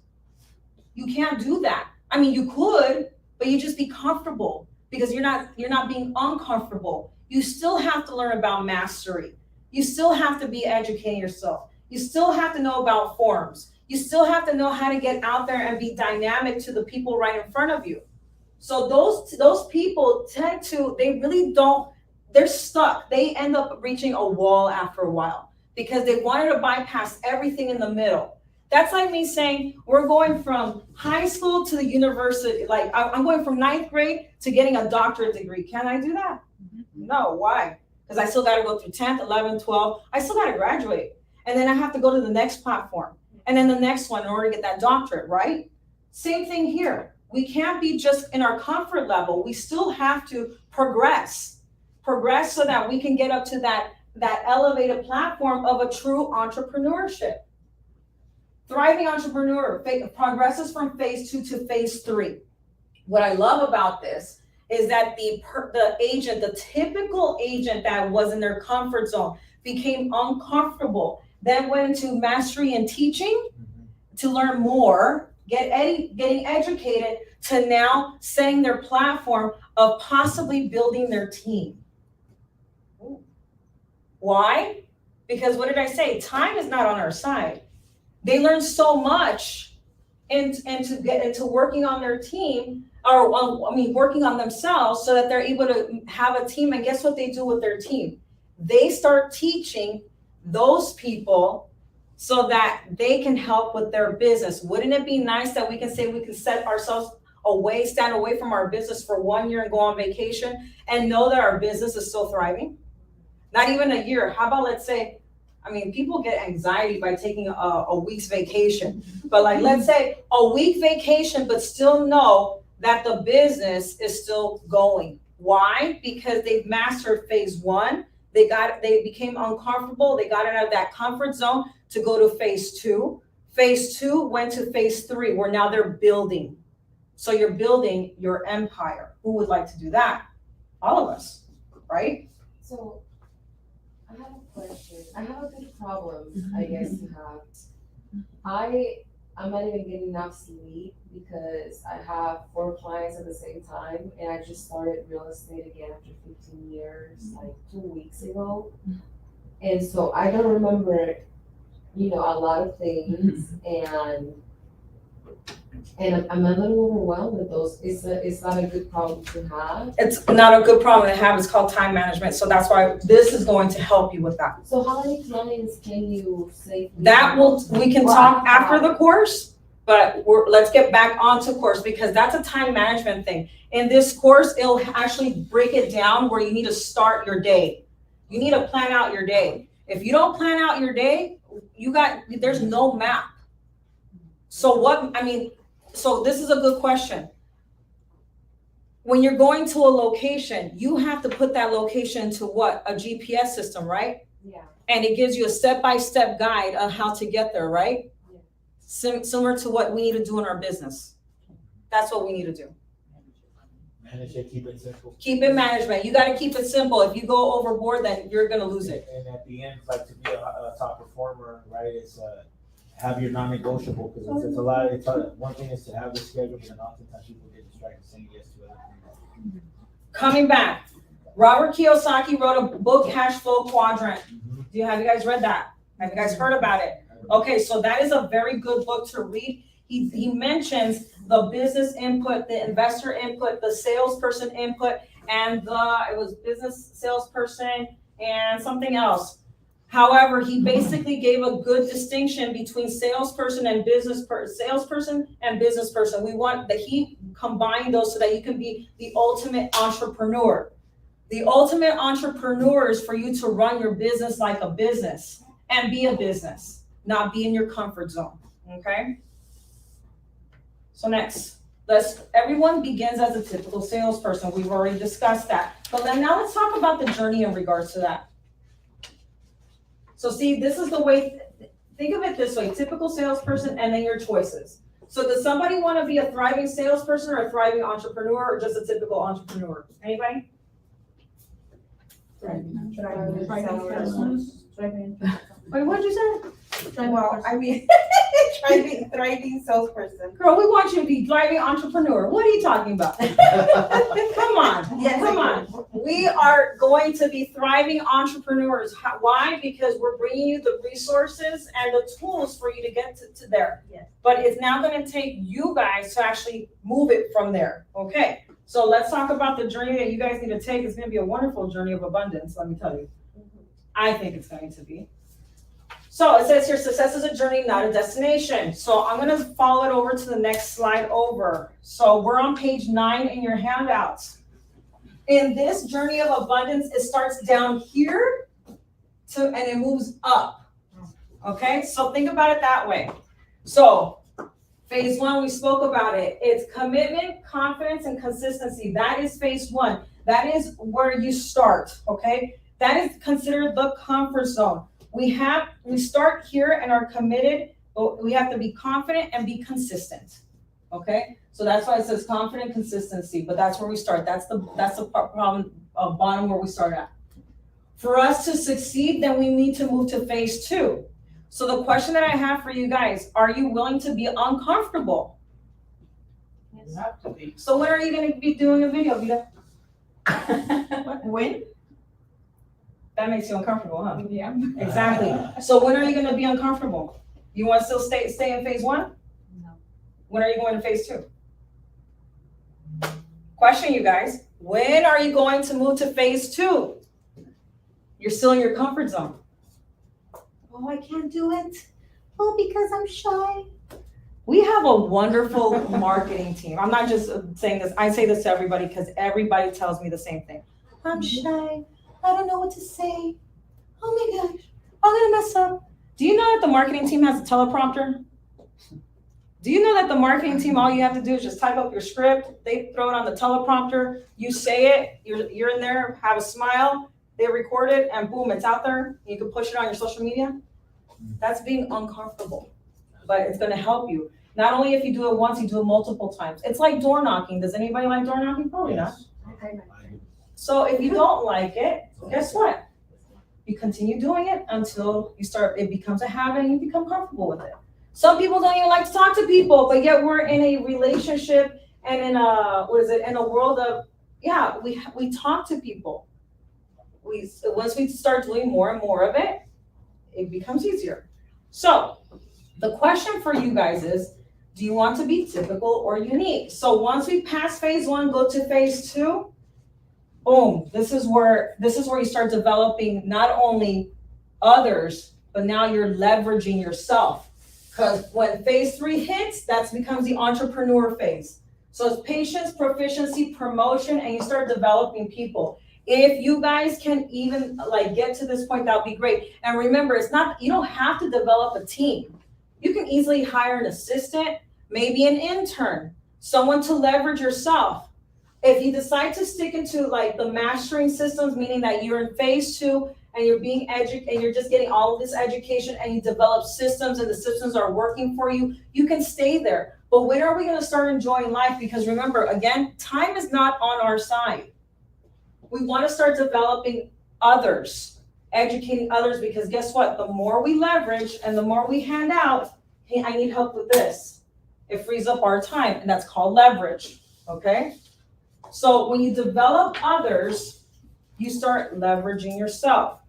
You can't do that. I mean, you could, but you just be comfortable because you're not being uncomfortable. You still have to learn about mastery. You still have to be educating yourself. You still have to know about forms. You still have to know how to get out there and be dynamic to the people right in front of you. So those people they're stuck. They end up reaching a wall after a while because they wanted to bypass everything in the middle. That's like me saying, we're going from high school to the university. Like I'm going from 9th grade to getting a doctorate degree. Can I do that? No, why? Because I still got to go through 10th, 11th, 12th. I still got to graduate. And then I have to go to the next platform. And then the next one in order to get that doctorate, right? Same thing here. We can't be just in our comfort level. We still have to progress so that we can get up to that elevated platform of a true entrepreneurship. Thriving entrepreneur progresses from phase 2 to phase 3. What I love about this is that the typical agent that was in their comfort zone became uncomfortable, then went into mastery and teaching to learn more, getting educated to now setting their platform of possibly building their team. Why? Because what did I say? Time is not on our side. They learn so much and to get into working on their team, or working on themselves so that they're able to have a team. And guess what they do with their team? They start teaching those people so that they can help with their business. Wouldn't it be nice that we can say we can set ourselves away, stand away from our business for 1 year and go on vacation and know that our business is still thriving? Not even a year. How about, let's say, people get anxiety by taking a week's vacation, but like, let's say a week vacation, but still know that the business is still going. Why? Because they've mastered phase 1. They became uncomfortable. They got out of that comfort zone to go to phase 2. Phase 2 went to phase 3, where now they're building. So you're building your empire. Who would like to do that? All of us, right? So I have a question. I have a good problem, I guess, to have. I'm not even getting enough sleep because I have 4 clients at the same time, and I just started real estate again after 15 years, like 2 weeks ago. And so I don't remember, a lot of things, and I'm a little overwhelmed with those. It's not a good problem to have. It's not a good problem to have. It's called time management. So that's why this is going to help you with that. So how many clients can you safely We can talk after the course, but let's get back onto course, because that's a time management thing. In this course, it'll actually break it down where you need to start your day. You need to plan out your day. If you don't plan out your day, there's no map. So this is a good question. When you're going to a location, you have to put that location to what? A GPS system, right? Yeah. And it gives you a step-by-step guide on how to get there, right? Yeah. Similar to what we need to do in our business. That's what we need to do. Manage it, keep it simple. Keep it management. You got to keep it simple. If you go overboard, then you're going to lose it. And at the end, like, to be a top performer, right, it's have your non-negotiable, because it's a lot. One thing is to have the schedule, and oftentimes people get distracted saying yes to everything. Coming back, Robert Kiyosaki wrote a book, Cash Flow Quadrant. Have you guys read that? Have you guys heard about it? Okay, so that is a very good book to read. He mentions the business input, the investor input, the salesperson input, and it was business salesperson and something else. However, he basically gave a good distinction between salesperson and business person. We want that he combined those so that you can be the ultimate entrepreneur. The ultimate entrepreneur is for you to run your business like a business and be a business, not be in your comfort zone. Okay? So next, everyone begins as a typical salesperson. We've already discussed that. But now let's talk about the journey in regards to that. So see, this is the way, think of it this way, typical salesperson and then your choices. So does somebody want to be a thriving salesperson or a thriving entrepreneur or just a typical entrepreneur? Anybody? Wait, what'd you say? Well, thriving salesperson. Girl, we want you to be thriving entrepreneur. What are you talking about? Come on, Yes, come on. We are going to be thriving entrepreneurs. Why? Because we're bringing you the resources and the tools for you to get to there. Yes. But it's now going to take you guys to actually move it from there. Okay. So let's talk about the journey that you guys need to take. It's going to be a wonderful journey of abundance, let me tell you. I think it's going to be. So it says here, success is a journey, not a destination. So I'm going to follow it over to the next slide over. So we're on page 9 in your handouts. In this journey of abundance, it starts down here and it moves up. Okay, so think about it that way. So phase 1, we spoke about it. It's commitment, confidence, and consistency. That is phase 1. That is where you start, okay? That is considered the comfort zone. We start here and are committed, but we have to be confident and be consistent. Okay, so that's why it says confident consistency, but that's where we start. That's the problem bottom where we start at. For us to succeed, then we need to move to phase 2. So the question that I have for you guys, are you willing to be uncomfortable? You have to be. So when are you gonna be doing a video, Vita? When? That makes you uncomfortable, huh? Yeah. Exactly. So when are you gonna be uncomfortable? You wanna still stay in phase one? No. When are you going to phase two? Question, you guys. When are you going to move to phase two? You're still in your comfort zone. Oh, I can't do it. Oh, because I'm shy. We have a wonderful marketing team. I'm not just saying this. I say this to everybody because everybody tells me the same thing. I'm shy. I don't know what to say. Oh my gosh, I'm gonna mess up. Do you know that the marketing team has a teleprompter? Do you know that the marketing team, all you have to do is just type up your script, they throw it on the teleprompter, you say it, you're in there, have a smile, they record it, and boom, it's out there. You can push it on your social media. That's being uncomfortable, but it's gonna help you. Not only if you do it once, you do it multiple times. It's like door knocking. Does anybody like door knocking? Probably not. So if you don't like it, guess what? You continue doing it until it becomes a habit and you become comfortable with it. Some people don't even like to talk to people, but yet we're in a relationship and in a world of, we talk to people. Once we start doing more and more of it, it becomes easier. So the question for you guys is, do you want to be typical or unique? So once we pass phase one, go to phase two, boom, this is where you start developing not only others, but now you're leveraging yourself. Because when phase three hits, that becomes the entrepreneur phase. So it's patience, proficiency, promotion, and you start developing people. If you guys can even get to this point, that would be great. And remember, you don't have to develop a team. You can easily hire an assistant, maybe an intern, someone to leverage yourself. If you decide to stick into the mastering systems, meaning that you're in phase two and you're being educated and you're just getting all of this education and you develop systems and the systems are working for you, you can stay there. But when are we going to start enjoying life? Because remember, again, time is not on our side. We want to start developing others, educating others, because guess what? The more we leverage and the more we hand out, hey, I need help with this. It frees up our time, and that's called leverage, okay? So when you develop others, you start leveraging yourself.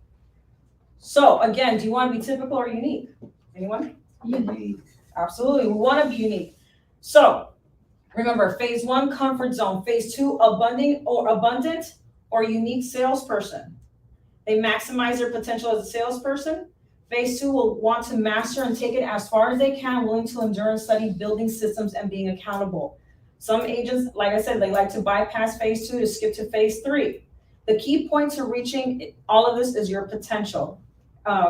So again, do you want to be typical or unique? Anyone? Unique. Absolutely, we want to be unique. So remember, phase one, comfort zone. Phase two, abundant or unique salesperson. They maximize their potential as a salesperson. Phase two will want to master and take it as far as they can, willing to endure and study building systems and being accountable. Some agents, like I said, they like to bypass phase two to skip to phase three. The key point to reaching all of this is your potential.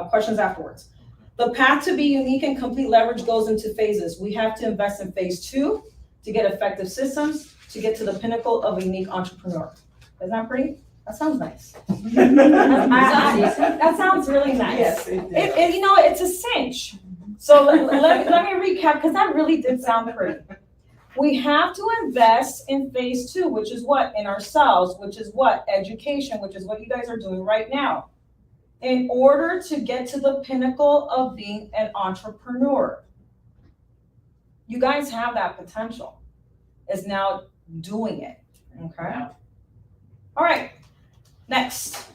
Questions afterwards. The path to be unique and complete leverage goes into phases. We have to invest in phase two to get effective systems to get to the pinnacle of a unique entrepreneur. Isn't that pretty? That sounds nice. That sounds really nice. Yes, it does. It's a cinch. So let me recap, because that really did sound pretty. We have to invest in phase two, which is what? In ourselves, which is what? Education, which is what you guys are doing right now, in order to get to the pinnacle of being an entrepreneur. You guys have that potential. It's now doing it, okay? All right, next.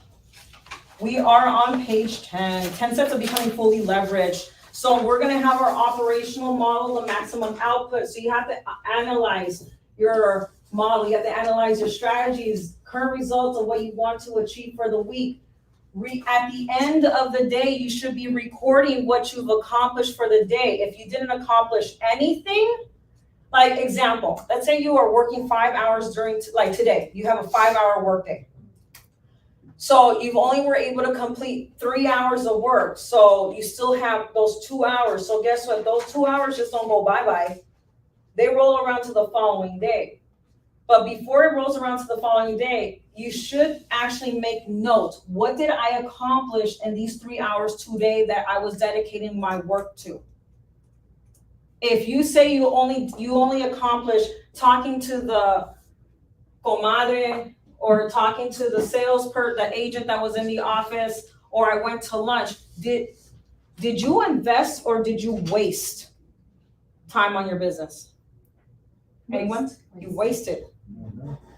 We are on page 10, 10 steps of becoming fully leveraged. So we're gonna have our operational model, the maximum output. So you have to analyze your model. You have to analyze your strategies, current results of what you want to achieve for the week. At the end of the day, you should be recording what you've accomplished for the day. If you didn't accomplish anything, like example, let's say you are working 5 hours during, today, you have a 5-hour workday. So you only were able to complete 3 hours of work. So you still have those 2 hours. So guess what? Those 2 hours just don't go bye-bye. They roll around to the following day. But before it rolls around to the following day, you should actually make notes. What did I accomplish in these 3 hours today that I was dedicating my work to? If you say you only accomplished talking to the comadre or talking to the the agent that was in the office, or I went to lunch, did you invest or did you waste time on your business? Anyone? You wasted.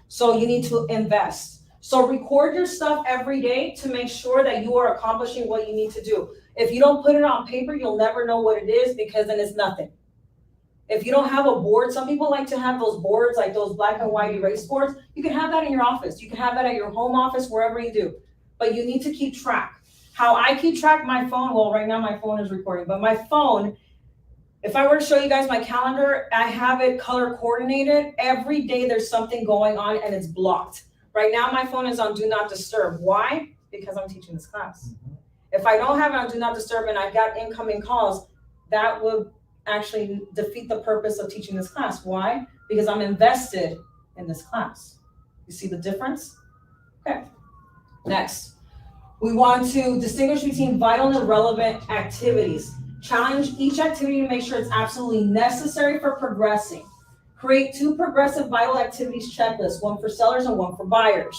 So you need to invest. So record your stuff every day to make sure that you are accomplishing what you need to do. If you don't put it on paper, you'll never know what it is because then it's nothing. If you don't have a board, some people like to have those boards, like those black and white erase boards. You can have that in your office. You can have that at your home office, wherever you do. But you need to keep track. How I keep track my phone, well, right now my phone is recording, but my phone, if I were to show you guys my calendar, I have it color coordinated. Every day there's something going on and it's blocked. Right now my phone is on Do Not Disturb. Why? Because I'm teaching this class. If I don't have it on Do Not Disturb and I've got incoming calls, that would actually defeat the purpose of teaching this class. Why? Because I'm invested in this class. You see the difference? Okay. Next, we want to distinguish between vital and relevant activities. Challenge each activity to make sure it's absolutely necessary for progressing. Create 2 progressive vital activities checklists, one for sellers and one for buyers.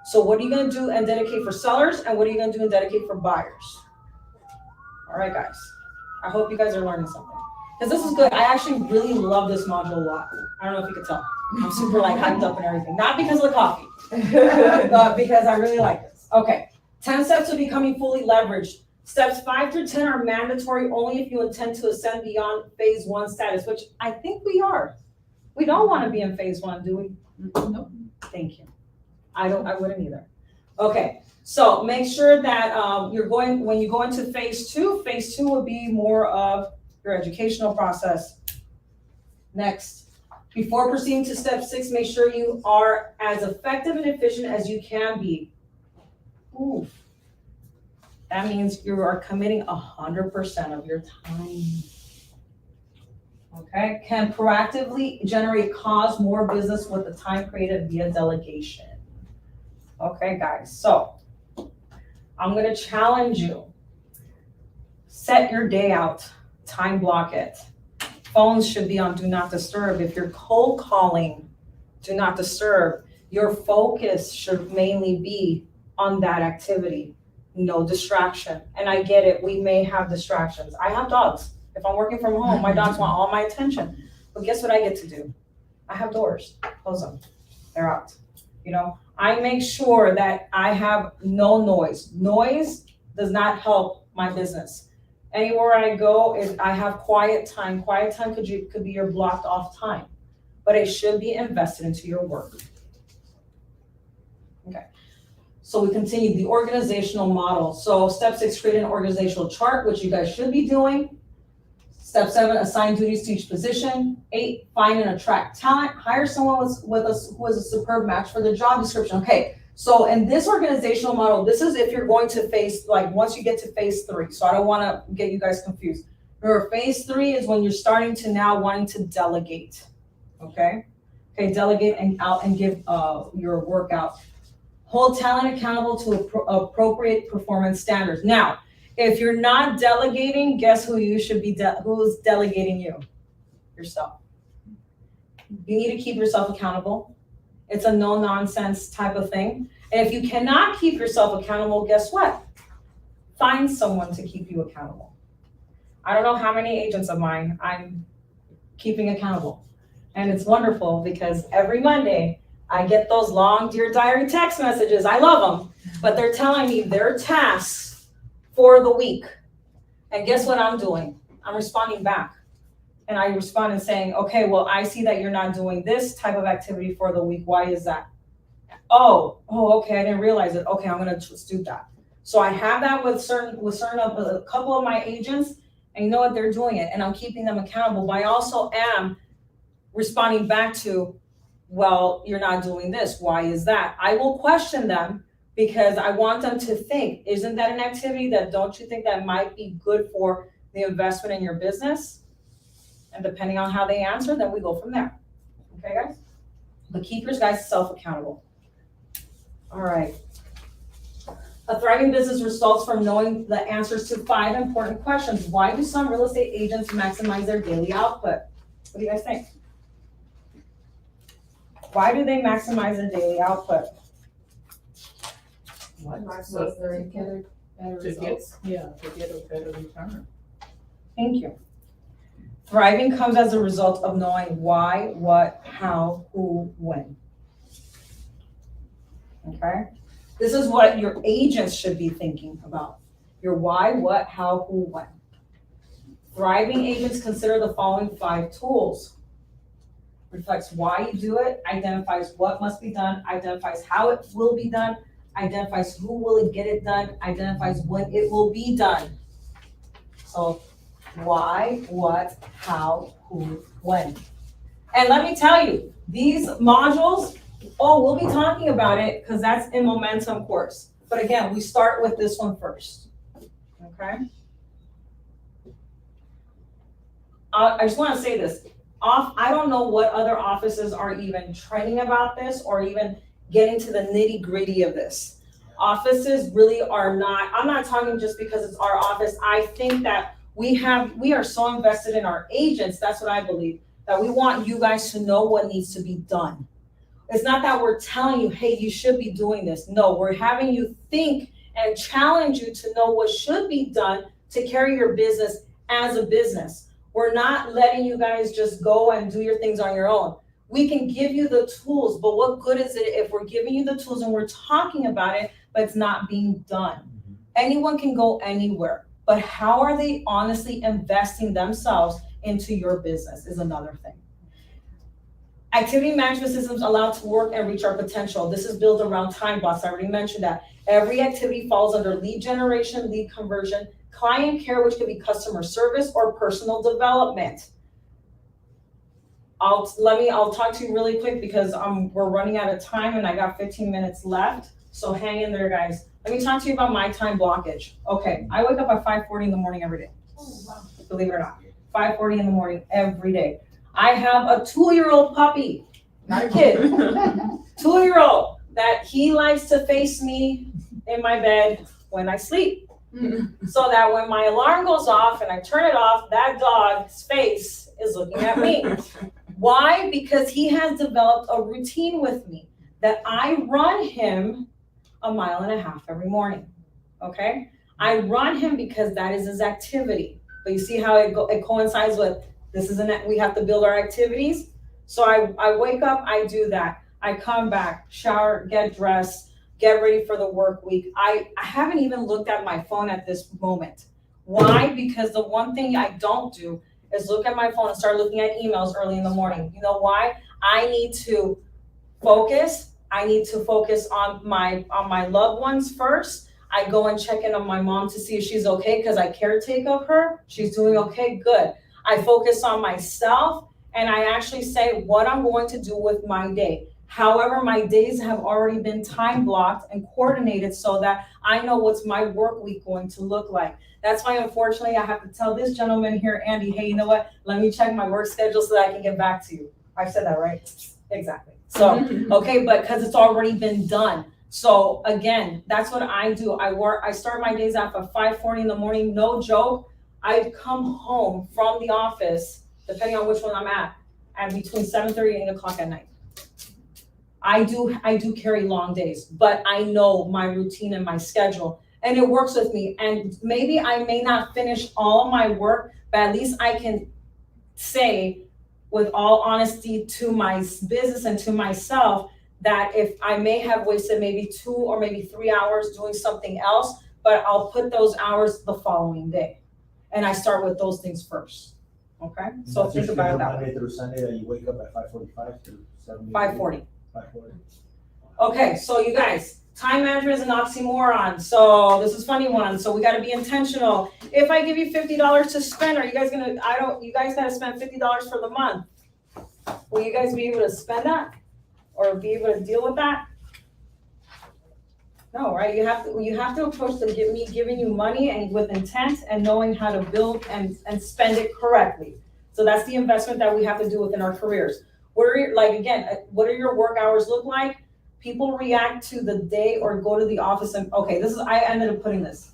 So what are you gonna do and dedicate for sellers, and what are you gonna do and dedicate for buyers? All right, guys. I hope you guys are learning something. Because this is good. I actually really love this module a lot. I don't know if you could tell. I'm super like hyped up and everything. Not because of the coffee, but because I really like this. Okay, 10 steps to becoming fully leveraged. Steps 5 through 10 are mandatory only if you intend to ascend beyond phase 1 status, which I think we are. We don't want to be in phase 1, do we? Nope. Thank you. I wouldn't either. Okay, so make sure that when you go into phase 2 will be more of your educational process. Next, before proceeding to step 6, make sure you are as effective and efficient as you can be. Ooh. That means you are committing 100% of your time. Okay, can proactively generate more business with the time created via delegation. Okay, guys, so I'm gonna challenge you. Set your day out, time block it. Phones should be on Do Not Disturb. If you're cold calling, Do Not Disturb. Your focus should mainly be on that activity. No distraction. And I get it, we may have distractions. I have dogs. If I'm working from home, my dogs want all my attention. But guess what I get to do? I have doors, close them, they're out. You know, I make sure that I have no noise. Noise does not help my business. Anywhere I go, I have quiet time. Quiet time could be your blocked off time, but it should be invested into your work. Okay. So we continue the organizational model. So step 6, create an organizational chart, which you guys should be doing. Step 7, assign duties to each position. 8, find and attract talent. Hire someone who is a superb match for the job description. Okay, so in this organizational model, this is if you're going to phase, like once you get to phase 3. So I don't want to get you guys confused. Remember, phase 3 is when you're starting to now wanting to delegate. Okay, delegate and out and give your work out. Hold talent accountable to appropriate performance standards. Now, if you're not delegating, guess who you should be, who's delegating you? Yourself. You need to keep yourself accountable. It's a no nonsense type of thing. And if you cannot keep yourself accountable, guess what? Find someone to keep you accountable. I don't know how many agents of mine I'm keeping accountable. And it's wonderful because every Monday I get those long Dear Diary text messages. I love them, but they're telling me their tasks for the week. And guess what I'm doing? I'm responding back. And I respond and saying, okay, well, I see that you're not doing this type of activity for the week. Why is that? Oh, okay, I didn't realize it. Okay, I'm gonna do that. So I have that with a couple of my agents, and you know what, they're doing it, and I'm keeping them accountable. But I also am responding back to, well, you're not doing this. Why is that? I will question them because I want them to think, isn't that an activity that don't you think that might be good for the investment in your business? And depending on how they answer, then we go from there. Okay, guys? But keep your guys self-accountable. All right. A thriving business results from knowing the answers to 5 important questions. Why do some real estate agents maximize their daily output? What do you guys think? Why do they maximize their daily output? Maximize their income, better results. To get a better return. Thank you. Thriving comes as a result of knowing why, what, how, who, when. Okay? This is what your agents should be thinking about. Your why, what, how, who, when. Thriving agents consider the following 5 tools. Reflects why you do it, identifies what must be done, identifies how it will be done, identifies who will get it done, identifies when it will be done. So why, what, how, who, when. And let me tell you, these modules, we'll be talking about it because that's in Momentum course. But again, we start with this one first, okay? I just want to say this. I don't know what other offices are even training about this or even getting to the nitty gritty of this. Offices really are not, I'm not talking just because it's our office. I think that we are so invested in our agents, that's what I believe, that we want you guys to know what needs to be done. It's not that we're telling you, hey, you should be doing this. No, we're having you think and challenge you to know what should be done to carry your business as a business. We're not letting you guys just go and do your things on your own. We can give you the tools, but what good is it if we're giving you the tools and we're talking about it, but it's not being done? Anyone can go anywhere, but how are they honestly investing themselves into your business is another thing. Activity management systems allow to work and reach our potential. This is built around time blocks. I already mentioned that. Every activity falls under lead generation, lead conversion, client care, which could be customer service or personal development. I'll talk to you really quick because we're running out of time and I got 15 minutes left. So hang in there, guys. Let me talk to you about my time blockage. Okay, I wake up at 5:40 in the morning every day. Oh, wow. Believe it or not, 5:40 in the morning every day. I have a 2-year-old puppy, not a kid, 2-year-old that he likes to face me in my bed when I sleep. So that when my alarm goes off and I turn it off, that dog's face is looking at me. Why? Because he has developed a routine with me that I run him 1.5 miles every morning, okay? I run him because that is his activity. But you see how it coincides with we have to build our activities. So I wake up, I do that. I come back, shower, get dressed, get ready for the work week. I haven't even looked at my phone at this moment. Why? Because the one thing I don't do is look at my phone and start looking at emails early in the morning. You know why? I need to focus. I need to focus on my loved ones first. I go and check in on my mom to see if she's okay because I caretake of her. She's doing okay, good. I focus on myself and I actually say what I'm going to do with my day. However, my days have already been time blocked and coordinated so that I know what's my work week going to look like. That's why, unfortunately, I have to tell this gentleman here, Andy, hey, you know what? Let me check my work schedule so that I can get back to you. I said that right? Exactly. So, okay, but because it's already been done. So again, that's what I do. I start my days off at 5:40 in the morning, no joke. I come home from the office, depending on which one I'm at between 7:30 and 8 o'clock at night. I do carry long days, but I know my routine and my schedule, and it works with me. And maybe I may not finish all my work, but at least I can say with all honesty to my business and to myself that if I may have wasted maybe 2 or maybe 3 hours doing something else, but I'll put those hours the following day. And I start with those things first, okay? So think about it that way. Monday through Sunday that you wake up at 5:45 to 7. 5:40. 5:40. Okay, so you guys, time management is an oxymoron. So this is funny one. So we got to be intentional. If I give you $50 to spend, are you guys gonna? You guys got to spend $50 for the month. Will you guys be able to spend that, or be able to deal with that? No, right? You have to approach me giving you money and with intent and knowing how to build and spend it correctly. So that's the investment that we have to do within our careers. What do your work hours look like? People react to the day or go to the office and I ended up putting this.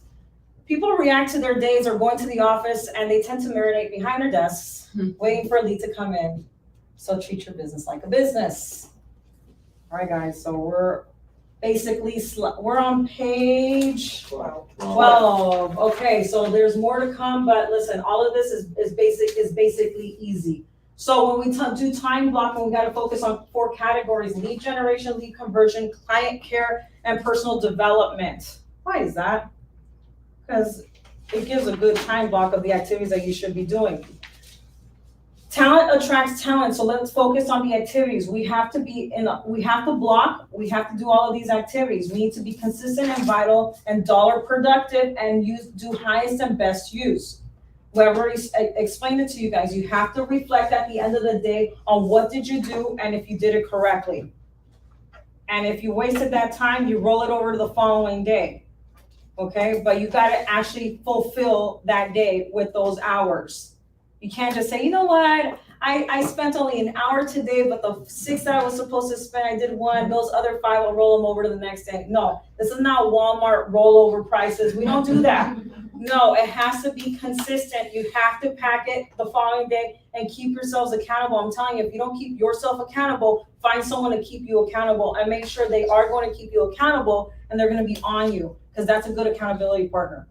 People react to their days or going to the office and they tend to marinate behind their desks, waiting for a lead to come in. So treat your business like a business. All right, guys, so basically, we're on page 12. Okay, so there's more to come, but listen, all of this is basically easy. So when we do time blocking, we gotta focus on 4 categories: lead generation, lead conversion, client care, and personal development. Why is that? Because it gives a good time block of the activities that you should be doing. Talent attracts talent, so let's focus on the activities. We have to block, we have to do all of these activities. We need to be consistent and vital and dollar productive and do highest and best use. We already explained it to you guys. You have to reflect at the end of the day on what did you do and if you did it correctly. And if you wasted that time, you roll it over to the following day. Okay, but you gotta actually fulfill that day with those hours. You can't just say, you know what, I spent only an hour today, but the 6 that I was supposed to spend, I did 1. Those other 5, I'll roll them over to the next day. No, this is not Walmart rollover prices. We don't do that. No, it has to be consistent. You have to pack it the following day and keep yourselves accountable. I'm telling you, if you don't keep yourself accountable, find someone to keep you accountable and make sure they are going to keep you accountable and they're going to be on you, because that's a good accountability partner.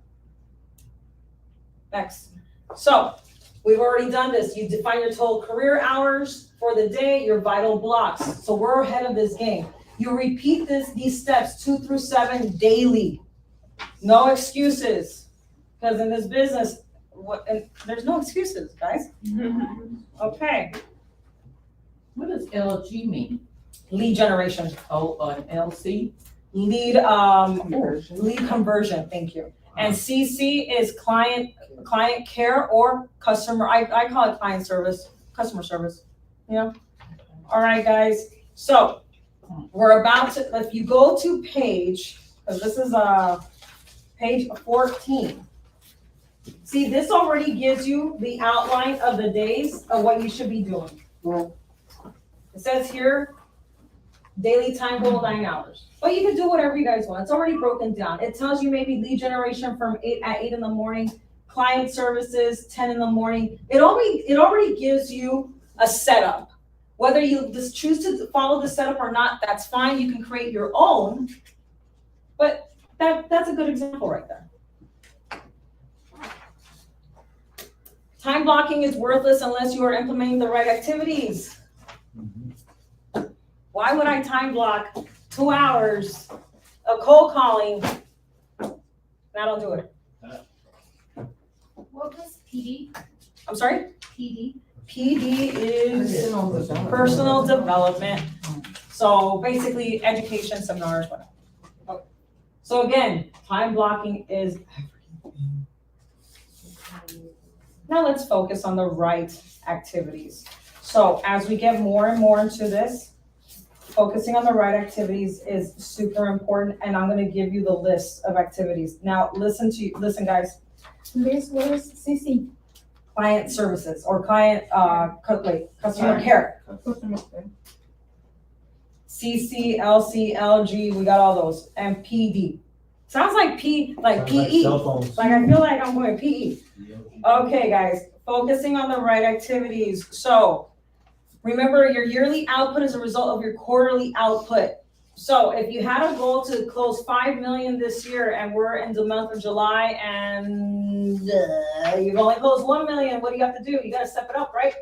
Next. So we've already done this. You define your total career hours for the day, your vital blocks. So we're ahead of this game. You repeat these steps 2 through 7 daily. No excuses. Because in this business, there's no excuses, guys. Okay. What does LG mean? Lead generation. Oh, an LC? Lead conversion. Thank you. And CC is client care or customer. I call it client service, customer service. Yeah. All right, guys. So we're about to. If you go to page, because this is page 14. See, this already gives you the outline of the days of what you should be doing. It says here, daily time goal 9 hours. But you can do whatever you guys want. It's already broken down. It tells you maybe lead generation from 8 in the morning, client services 10 in the morning. It already gives you a setup. Whether you just choose to follow the setup or not, that's fine. You can create your own. But that's a good example right there. Time blocking is worthless unless you are implementing the right activities. Why would I time block 2 hours of cold calling? I don't do it. What was PD? I'm sorry? PD? PD is personal development. So basically education, seminars, whatever. Okay. So again, time blocking is everything. Now let's focus on the right activities. So as we get more and more into this, focusing on the right activities is super important, and I'm gonna give you the list of activities. Now listen guys. This was CC. Client services or customer care. Customer care. CC, LC, LG, we got all those, and PD. Sounds like PE. Like cell phones. Like I feel like I'm going PE. Okay, guys, focusing on the right activities. So remember, your yearly output is a result of your quarterly output. So if you had a goal to close 5 million this year and we're in the month of July and you've only closed 1 million, what do you have to do? You gotta step it up, right?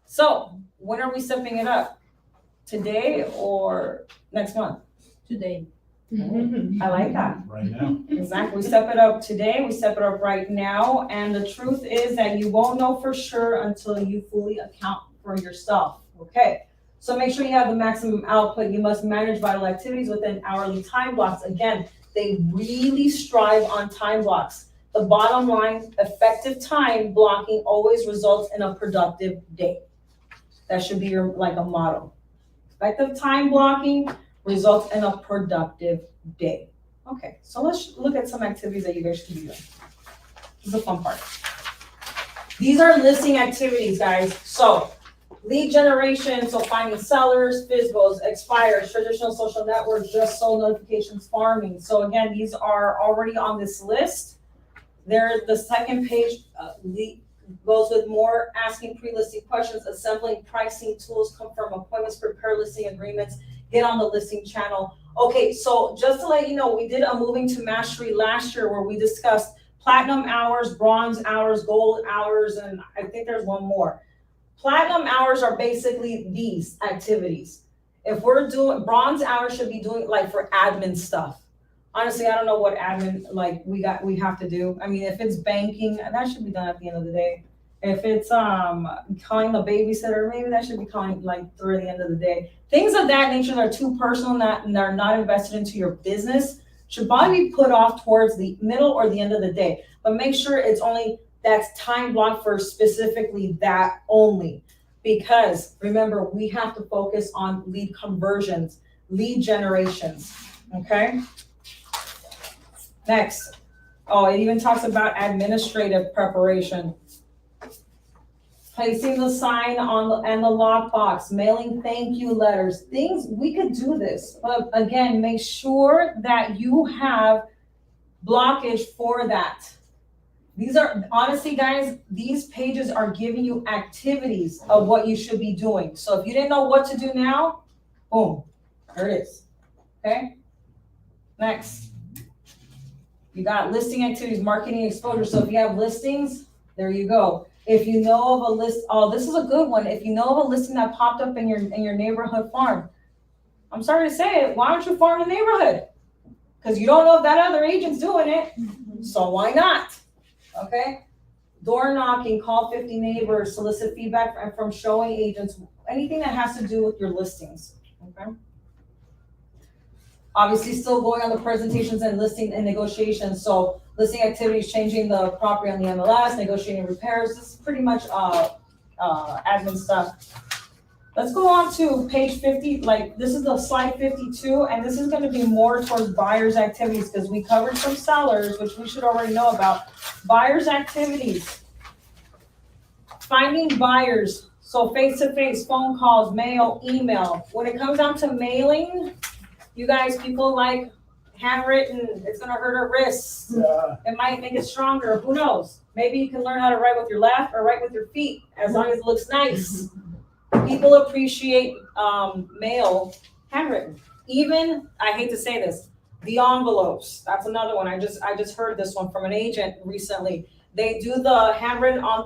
So when are we stepping it up? Today or next month? Today. I like that. Right now. Exactly. We step it up today, we step it up right now. And the truth is that you won't know for sure until you fully account for yourself. Okay. So make sure you have the maximum output. You must manage vital activities within hourly time blocks. Again, they really strive on time blocks. The bottom line, effective time blocking always results in a productive day. That should be your like a motto. Effective time blocking results in a productive day. Okay, so let's look at some activities that you guys should be doing. This is the fun part. These are listing activities, guys. So lead generation, so finding sellers, FISBOs, expires, traditional social networks, just sold notifications, farming. So again, these are already on this list. The second page goes with more asking pre-listing questions, assembling pricing tools, confirm appointments, prepare listing agreements, get on the listing channel. Okay, so just to let you know, we did a moving to mastery last year where we discussed platinum hours, bronze hours, gold hours, and I think there's one more. Platinum hours are basically these activities. If we're doing, bronze hours should be doing like for admin stuff. Honestly, I don't know what admin, like we have to do. I mean, if it's banking, that should be done at the end of the day. If it's calling the babysitter, maybe that should be calling like through the end of the day. Things of that nature that are too personal and are not invested into your business should probably be put off towards the middle or the end of the day. But make sure it's only that's time blocked for specifically that only. Because remember, we have to focus on lead conversions, lead generations. Okay. Next. Oh, it even talks about administrative preparation. Placing the sign on and the lockbox, mailing thank you letters, things, we could do this. But again, make sure that you have blockage for that. These are, honestly, guys, these pages are giving you activities of what you should be doing. So if you didn't know what to do now, boom, there it is. Okay? Next. You got listing activities, marketing exposure. So if you have listings, there you go. If you know of a list, oh, this is a good one. If you know of a listing that popped up in your neighborhood farm, I'm sorry to say it, why don't you farm the neighborhood? Because you don't know if that other agent's doing it. So why not? Okay. Door knocking, call 50 neighbors, solicit feedback from showing agents, anything that has to do with your listings. Okay. Obviously still going on the presentations and listing and negotiations. So listing activities, changing the property on the MLS, negotiating repairs. This is pretty much admin stuff. Let's go on to page 50. Like this is the slide 52, and this is going to be more towards buyers' activities because we covered some sellers, which we should already know about. Buyers' activities. Finding buyers. So face-to-face, phone calls, mail, email. When it comes down to mailing, you guys, people like handwritten, it's gonna hurt our wrists. Yeah. It might make it stronger, who knows? Maybe you can learn how to write with your left or write with your feet, as long as it looks nice. People appreciate mail handwritten. Even, I hate to say this, the envelopes, that's another one. I just heard this one from an agent recently. They do the handwritten on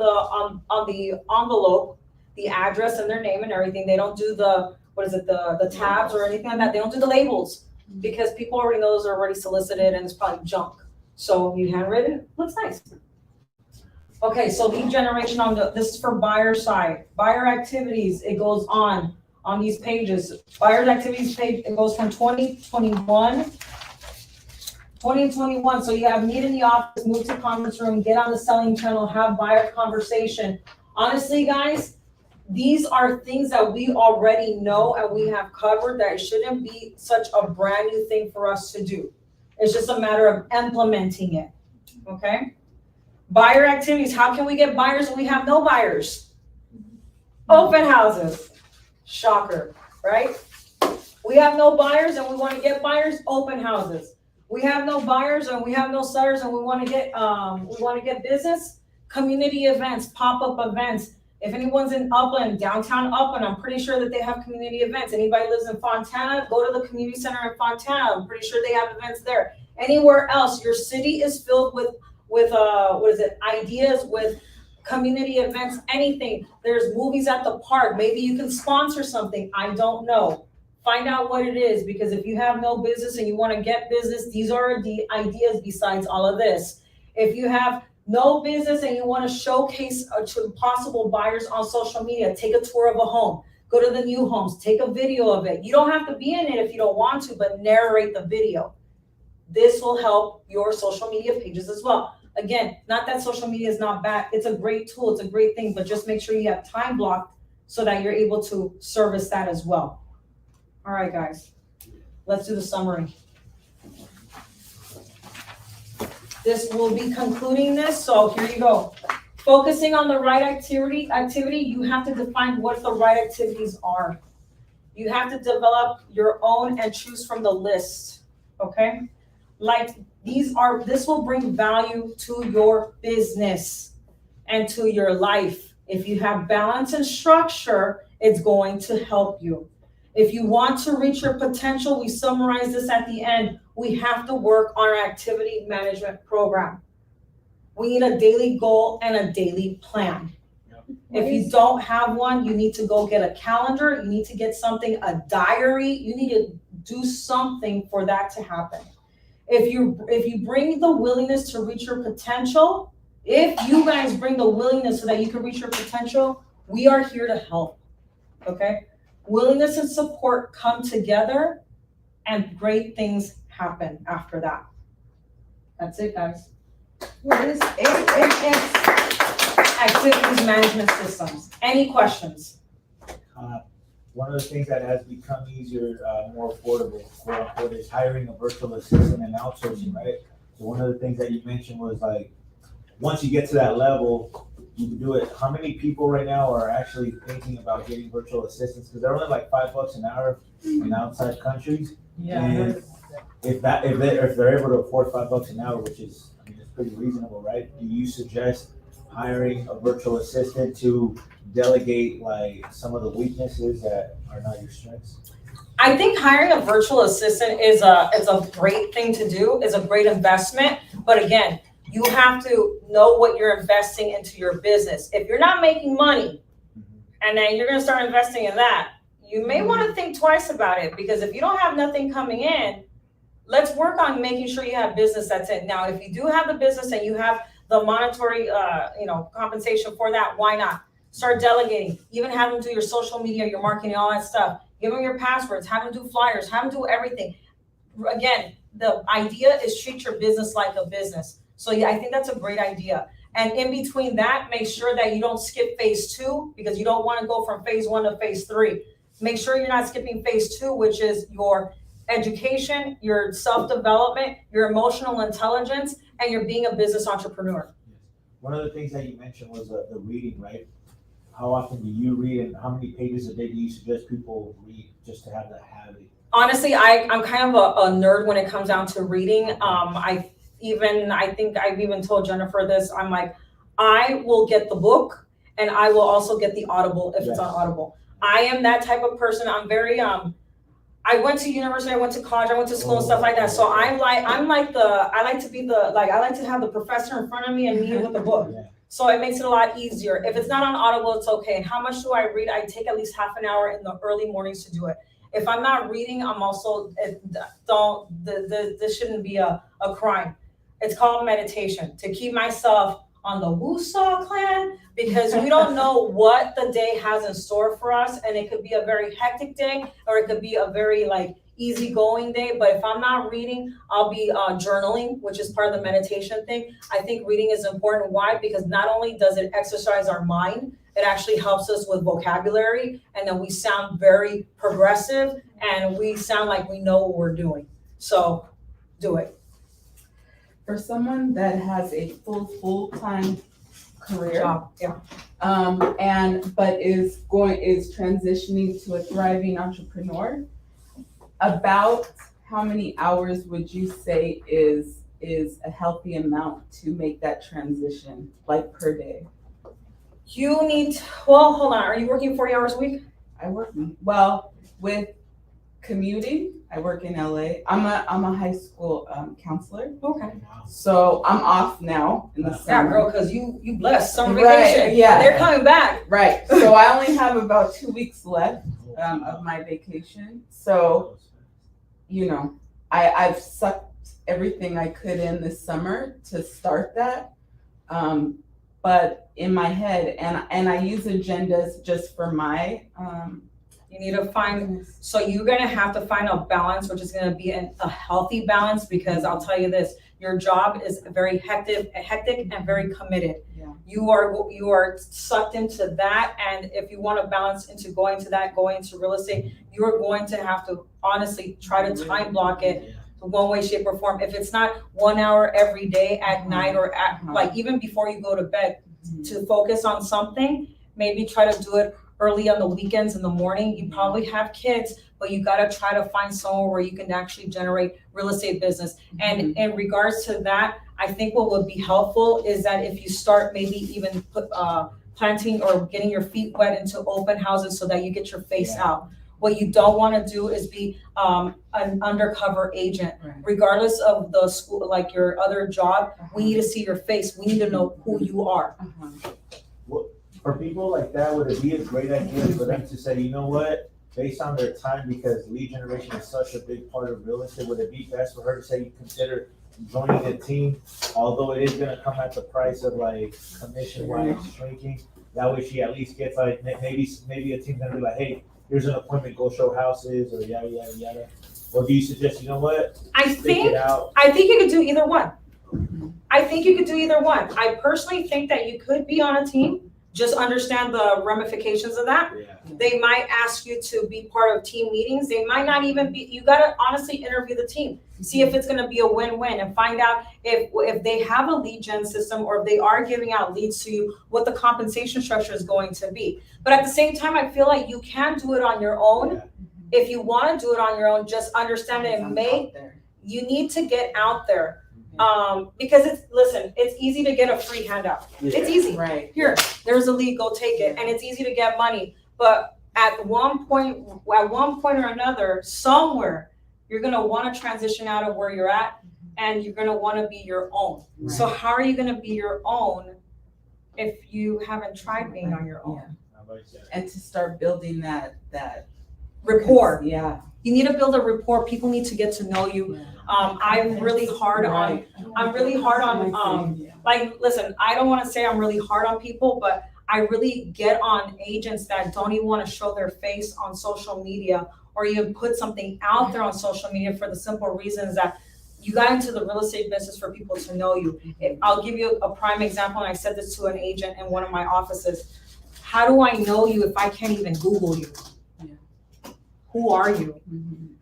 the envelope, the address and their name and everything. They don't do the, what is it, the tabs or anything like that. They don't do the labels because people already know those are already solicited and it's probably junk. So you handwritten, looks nice. Okay, so lead generation this is for buyer side. Buyer activities, it goes on these pages. Buyer's activities page, it goes from 2021. So you have meet in the office, move to conference room, get on the selling channel, have buyer conversation. Honestly, guys, these are things that we already know and we have covered that it shouldn't be such a brand new thing for us to do. It's just a matter of implementing it, okay? Buyer activities, how can we get buyers when we have no buyers? Open houses, shocker, right? We have no buyers and we want to get buyers, open houses. We have no buyers and we have no sellers and we want to get business, community events, pop-up events. If anyone's in Upland, downtown Upland, I'm pretty sure that they have community events. Anybody lives in Fontana, go to the community center in Fontana. I'm pretty sure they have events there. Anywhere else, your city is filled with ideas, with community events, anything. There's movies at the park. Maybe you can sponsor something. I don't know. Find out what it is, because if you have no business and you want to get business, these are the ideas besides all of this. If you have no business and you want to showcase to possible buyers on social media, take a tour of a home, go to the new homes, take a video of it. You don't have to be in it if you don't want to, but narrate the video. This will help your social media pages as well. Again, not that social media is not bad. It's a great tool. It's a great thing, but just make sure you have time blocked so that you're able to service that as well. All right, guys, let's do the summary. This will be concluding this, so here you go. Focusing on the right activity, you have to define what the right activities are. You have to develop your own and choose from the list, okay? Like this will bring value to your business and to your life. If you have balance and structure, it's going to help you. If you want to reach your potential, we summarize this at the end, we have to work on our activity management program. We need a daily goal and a daily plan. If you don't have one, you need to go get a calendar, you need to get something, a diary, you need to do something for that to happen. If you bring the willingness to reach your potential, if you guys bring the willingness so that you can reach your potential, we are here to help, okay? Willingness and support come together and great things happen after that. That's it, guys. What is AMS? Activities management systems. Any questions? One of the things that has become easier, more affordable, quote unquote, is hiring a virtual assistant and outsourcing, right? So one of the things that you mentioned was like, once you get to that level, you can do it. How many people right now are actually thinking about getting virtual assistants? Because they're only like $5 an hour in outside countries. And if they're able to afford $5 an hour, which is, I mean, it's pretty reasonable, right? Do you suggest hiring a virtual assistant to delegate like some of the weaknesses that are not your strengths? I think hiring a virtual assistant is a great thing to do, is a great investment. But again, you have to know what you're investing into your business. If you're not making money and then you're gonna start investing in that, you may wanna think twice about it, because if you don't have nothing coming in, let's work on making sure you have business that's in. Now, if you do have the business and you have the monetary, compensation for that, why not? Start delegating, even have them do your social media, your marketing, all that stuff. Give them your passwords, have them do flyers, have them do everything. Again, the idea is treat your business like a business. So yeah, I think that's a great idea. And in between that, make sure that you don't skip phase 2, because you don't want to go from phase 1 to phase 3. Make sure you're not skipping phase 2, which is your education, your self-development, your emotional intelligence, and you're being a business entrepreneur. One of the things that you mentioned was the reading, right? How often do you read, and how many pages a day do you suggest people read just to have that habit? Honestly, I'm kind of a nerd when it comes down to reading. I think I've even told Jennifer this. I'm like, I will get the book and I will also get the Audible if it's on Audible. I am that type of person. I'm very I went to university, I went to college, I went to school and stuff like that. So I like to have the professor in front of me and me with the book. So it makes it a lot easier. If it's not on Audible, it's okay. And how much do I read? I take at least half an hour in the early mornings to do it. If I'm not reading, I'm also, this shouldn't be a crime. It's called meditation, to keep myself on the woo-saw clan, because we don't know what the day has in store for us. And it could be a very hectic day, or it could be a very easygoing day. But if I'm not reading, I'll be journaling, which is part of the meditation thing. I think reading is important. Why? Because not only does it exercise our mind, it actually helps us with vocabulary, and then we sound very progressive and we sound like we know what we're doing. So do it. For someone that has a full-time career, Yeah. but is transitioning to a thriving entrepreneur, about how many hours would you say is a healthy amount to make that transition, per day? You need, hold on. Are you working 40 hours a week? I work, with commuting, I work in LA. I'm a high school counselor. Okay. So I'm off now in the Yeah, summer. girl, because you blessed. Summer Right, vacation. yeah. They're coming back. Right. So I only have about 2 weeks left of my vacation. So, I've sucked everything I could in this summer to start that. But in my head, and I use agendas just for my You need to find, so you're gonna have to find a balance, which is gonna be a healthy balance, because I'll tell you this, your job is very hectic and very committed. Yeah. You are sucked into that, and if you want to balance into going to real estate, you're going to have to honestly try to time block it one way, shape, or form. If it's not 1 hour every day at night, or even before you go to bed, to focus on something, maybe try to do it early on the weekends in the morning. You probably have kids, but you got to try to find somewhere where you can actually generate real estate business. And in regards to that, I think what would be helpful is that if you start maybe even planting or getting your feet wet into open houses so that you get your face out. What you don't wanna do is be, an undercover agent. Right. Regardless of the school, like your other job, we need to see your face, we need to know who you are. For people like that, would it be a great idea for them to say, you know what, based on their time, because lead generation is such a big part of real estate, would it be best for her to say, consider joining a team, although it is gonna come at the price of like commission wise shrinking? That way she at least gets like, maybe a team's gonna be like, hey, here's an appointment, go show houses, or yada, yada, yada. Or do you suggest, you know what, I stick think, it out? I think you could do either one. I think you could do either one. I personally think that you could be on a team, just understand the ramifications of that. Yeah. They might ask you to be part of team meetings. They might not even be, you gotta honestly interview the team. See if it's gonna be a win-win and find out if they have a lead gen system or if they are giving out leads to you, what the compensation structure is going to be. But at the same time, I feel like you can do it on your own. Yeah. If you wanna do it on your own, just understand it may, you need to get out there. Because it's easy to get a free handout. It's easy. Right. Here, there's a lead, go take it. And it's easy to get money. But at one point or another, somewhere, you're gonna wanna transition out of where you're at and you're gonna wanna be your own. Right. So how are you gonna be your own if you haven't tried being on your own? How about you? And to start building that Rapport. Yeah. You need to build a rapport. People need to get to know you. I'm really hard on, like, listen, I don't wanna say I'm really hard on people, but I really get on agents that don't even wanna show their face on social media or even put something out there on social media for the simple reasons that you got into the real estate business for people to know you. I'll give you a prime example, and I said this to an agent in one of my offices. How do I know you if I can't even Google you? Yeah. Who are you? Mm-hmm.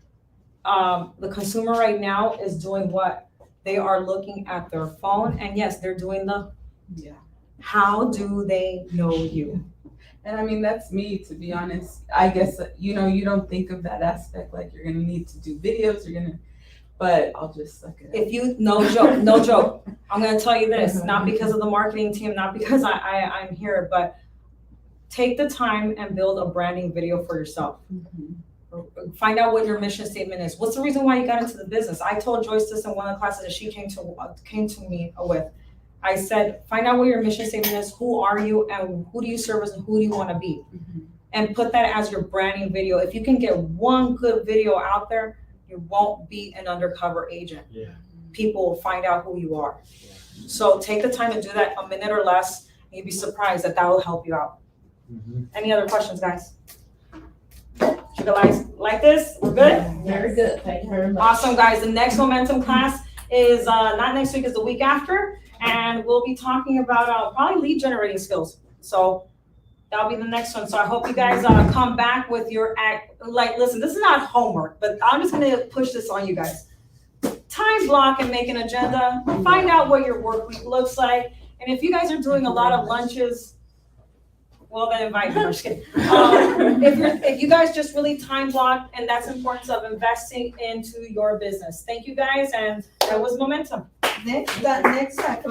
The consumer right now is doing what? They are looking at their phone, and yes, they're doing Yeah. how do they know you? And I mean, that's me, to be honest. I guess, you don't think of that aspect, like you're gonna need to do videos, but I'll just suck it up. If you, no joke, I'm gonna tell you this, not because of the marketing team, not because I'm here, but take the time and build a branding video for yourself. Mm-hmm. Find out what your mission statement is. What's the reason why you got into the business? I told Joyce this in one of the classes that she came to me with. I said, find out what your mission statement is, who are you, and who do you service, and who do you want to be? Mm-hmm. And put that as your branding video. If you can get one good video out there, you won't be an undercover agent. Yeah. People will find out who you are. Yeah. So take the time to do that, a minute or less, and you'd be surprised that will help you out. Mm-hmm. Any other questions, guys? You guys like this? We're good? Very good, thank you very much. Awesome, guys. The next momentum class is not next week, is the week after, and we'll be talking about probably lead generating skills. So that'll be the next one. So I hope you guys come back with your listen, this is not homework, but I'm just gonna push this on you guys. Time block and make an agenda. Find out what your work week looks like, and if you guys are doing a lot of lunches, well, then invite me. I'm just kidding. If you guys just really time block, and that's the importance of investing into your business. Thank you guys, and that was momentum. Next class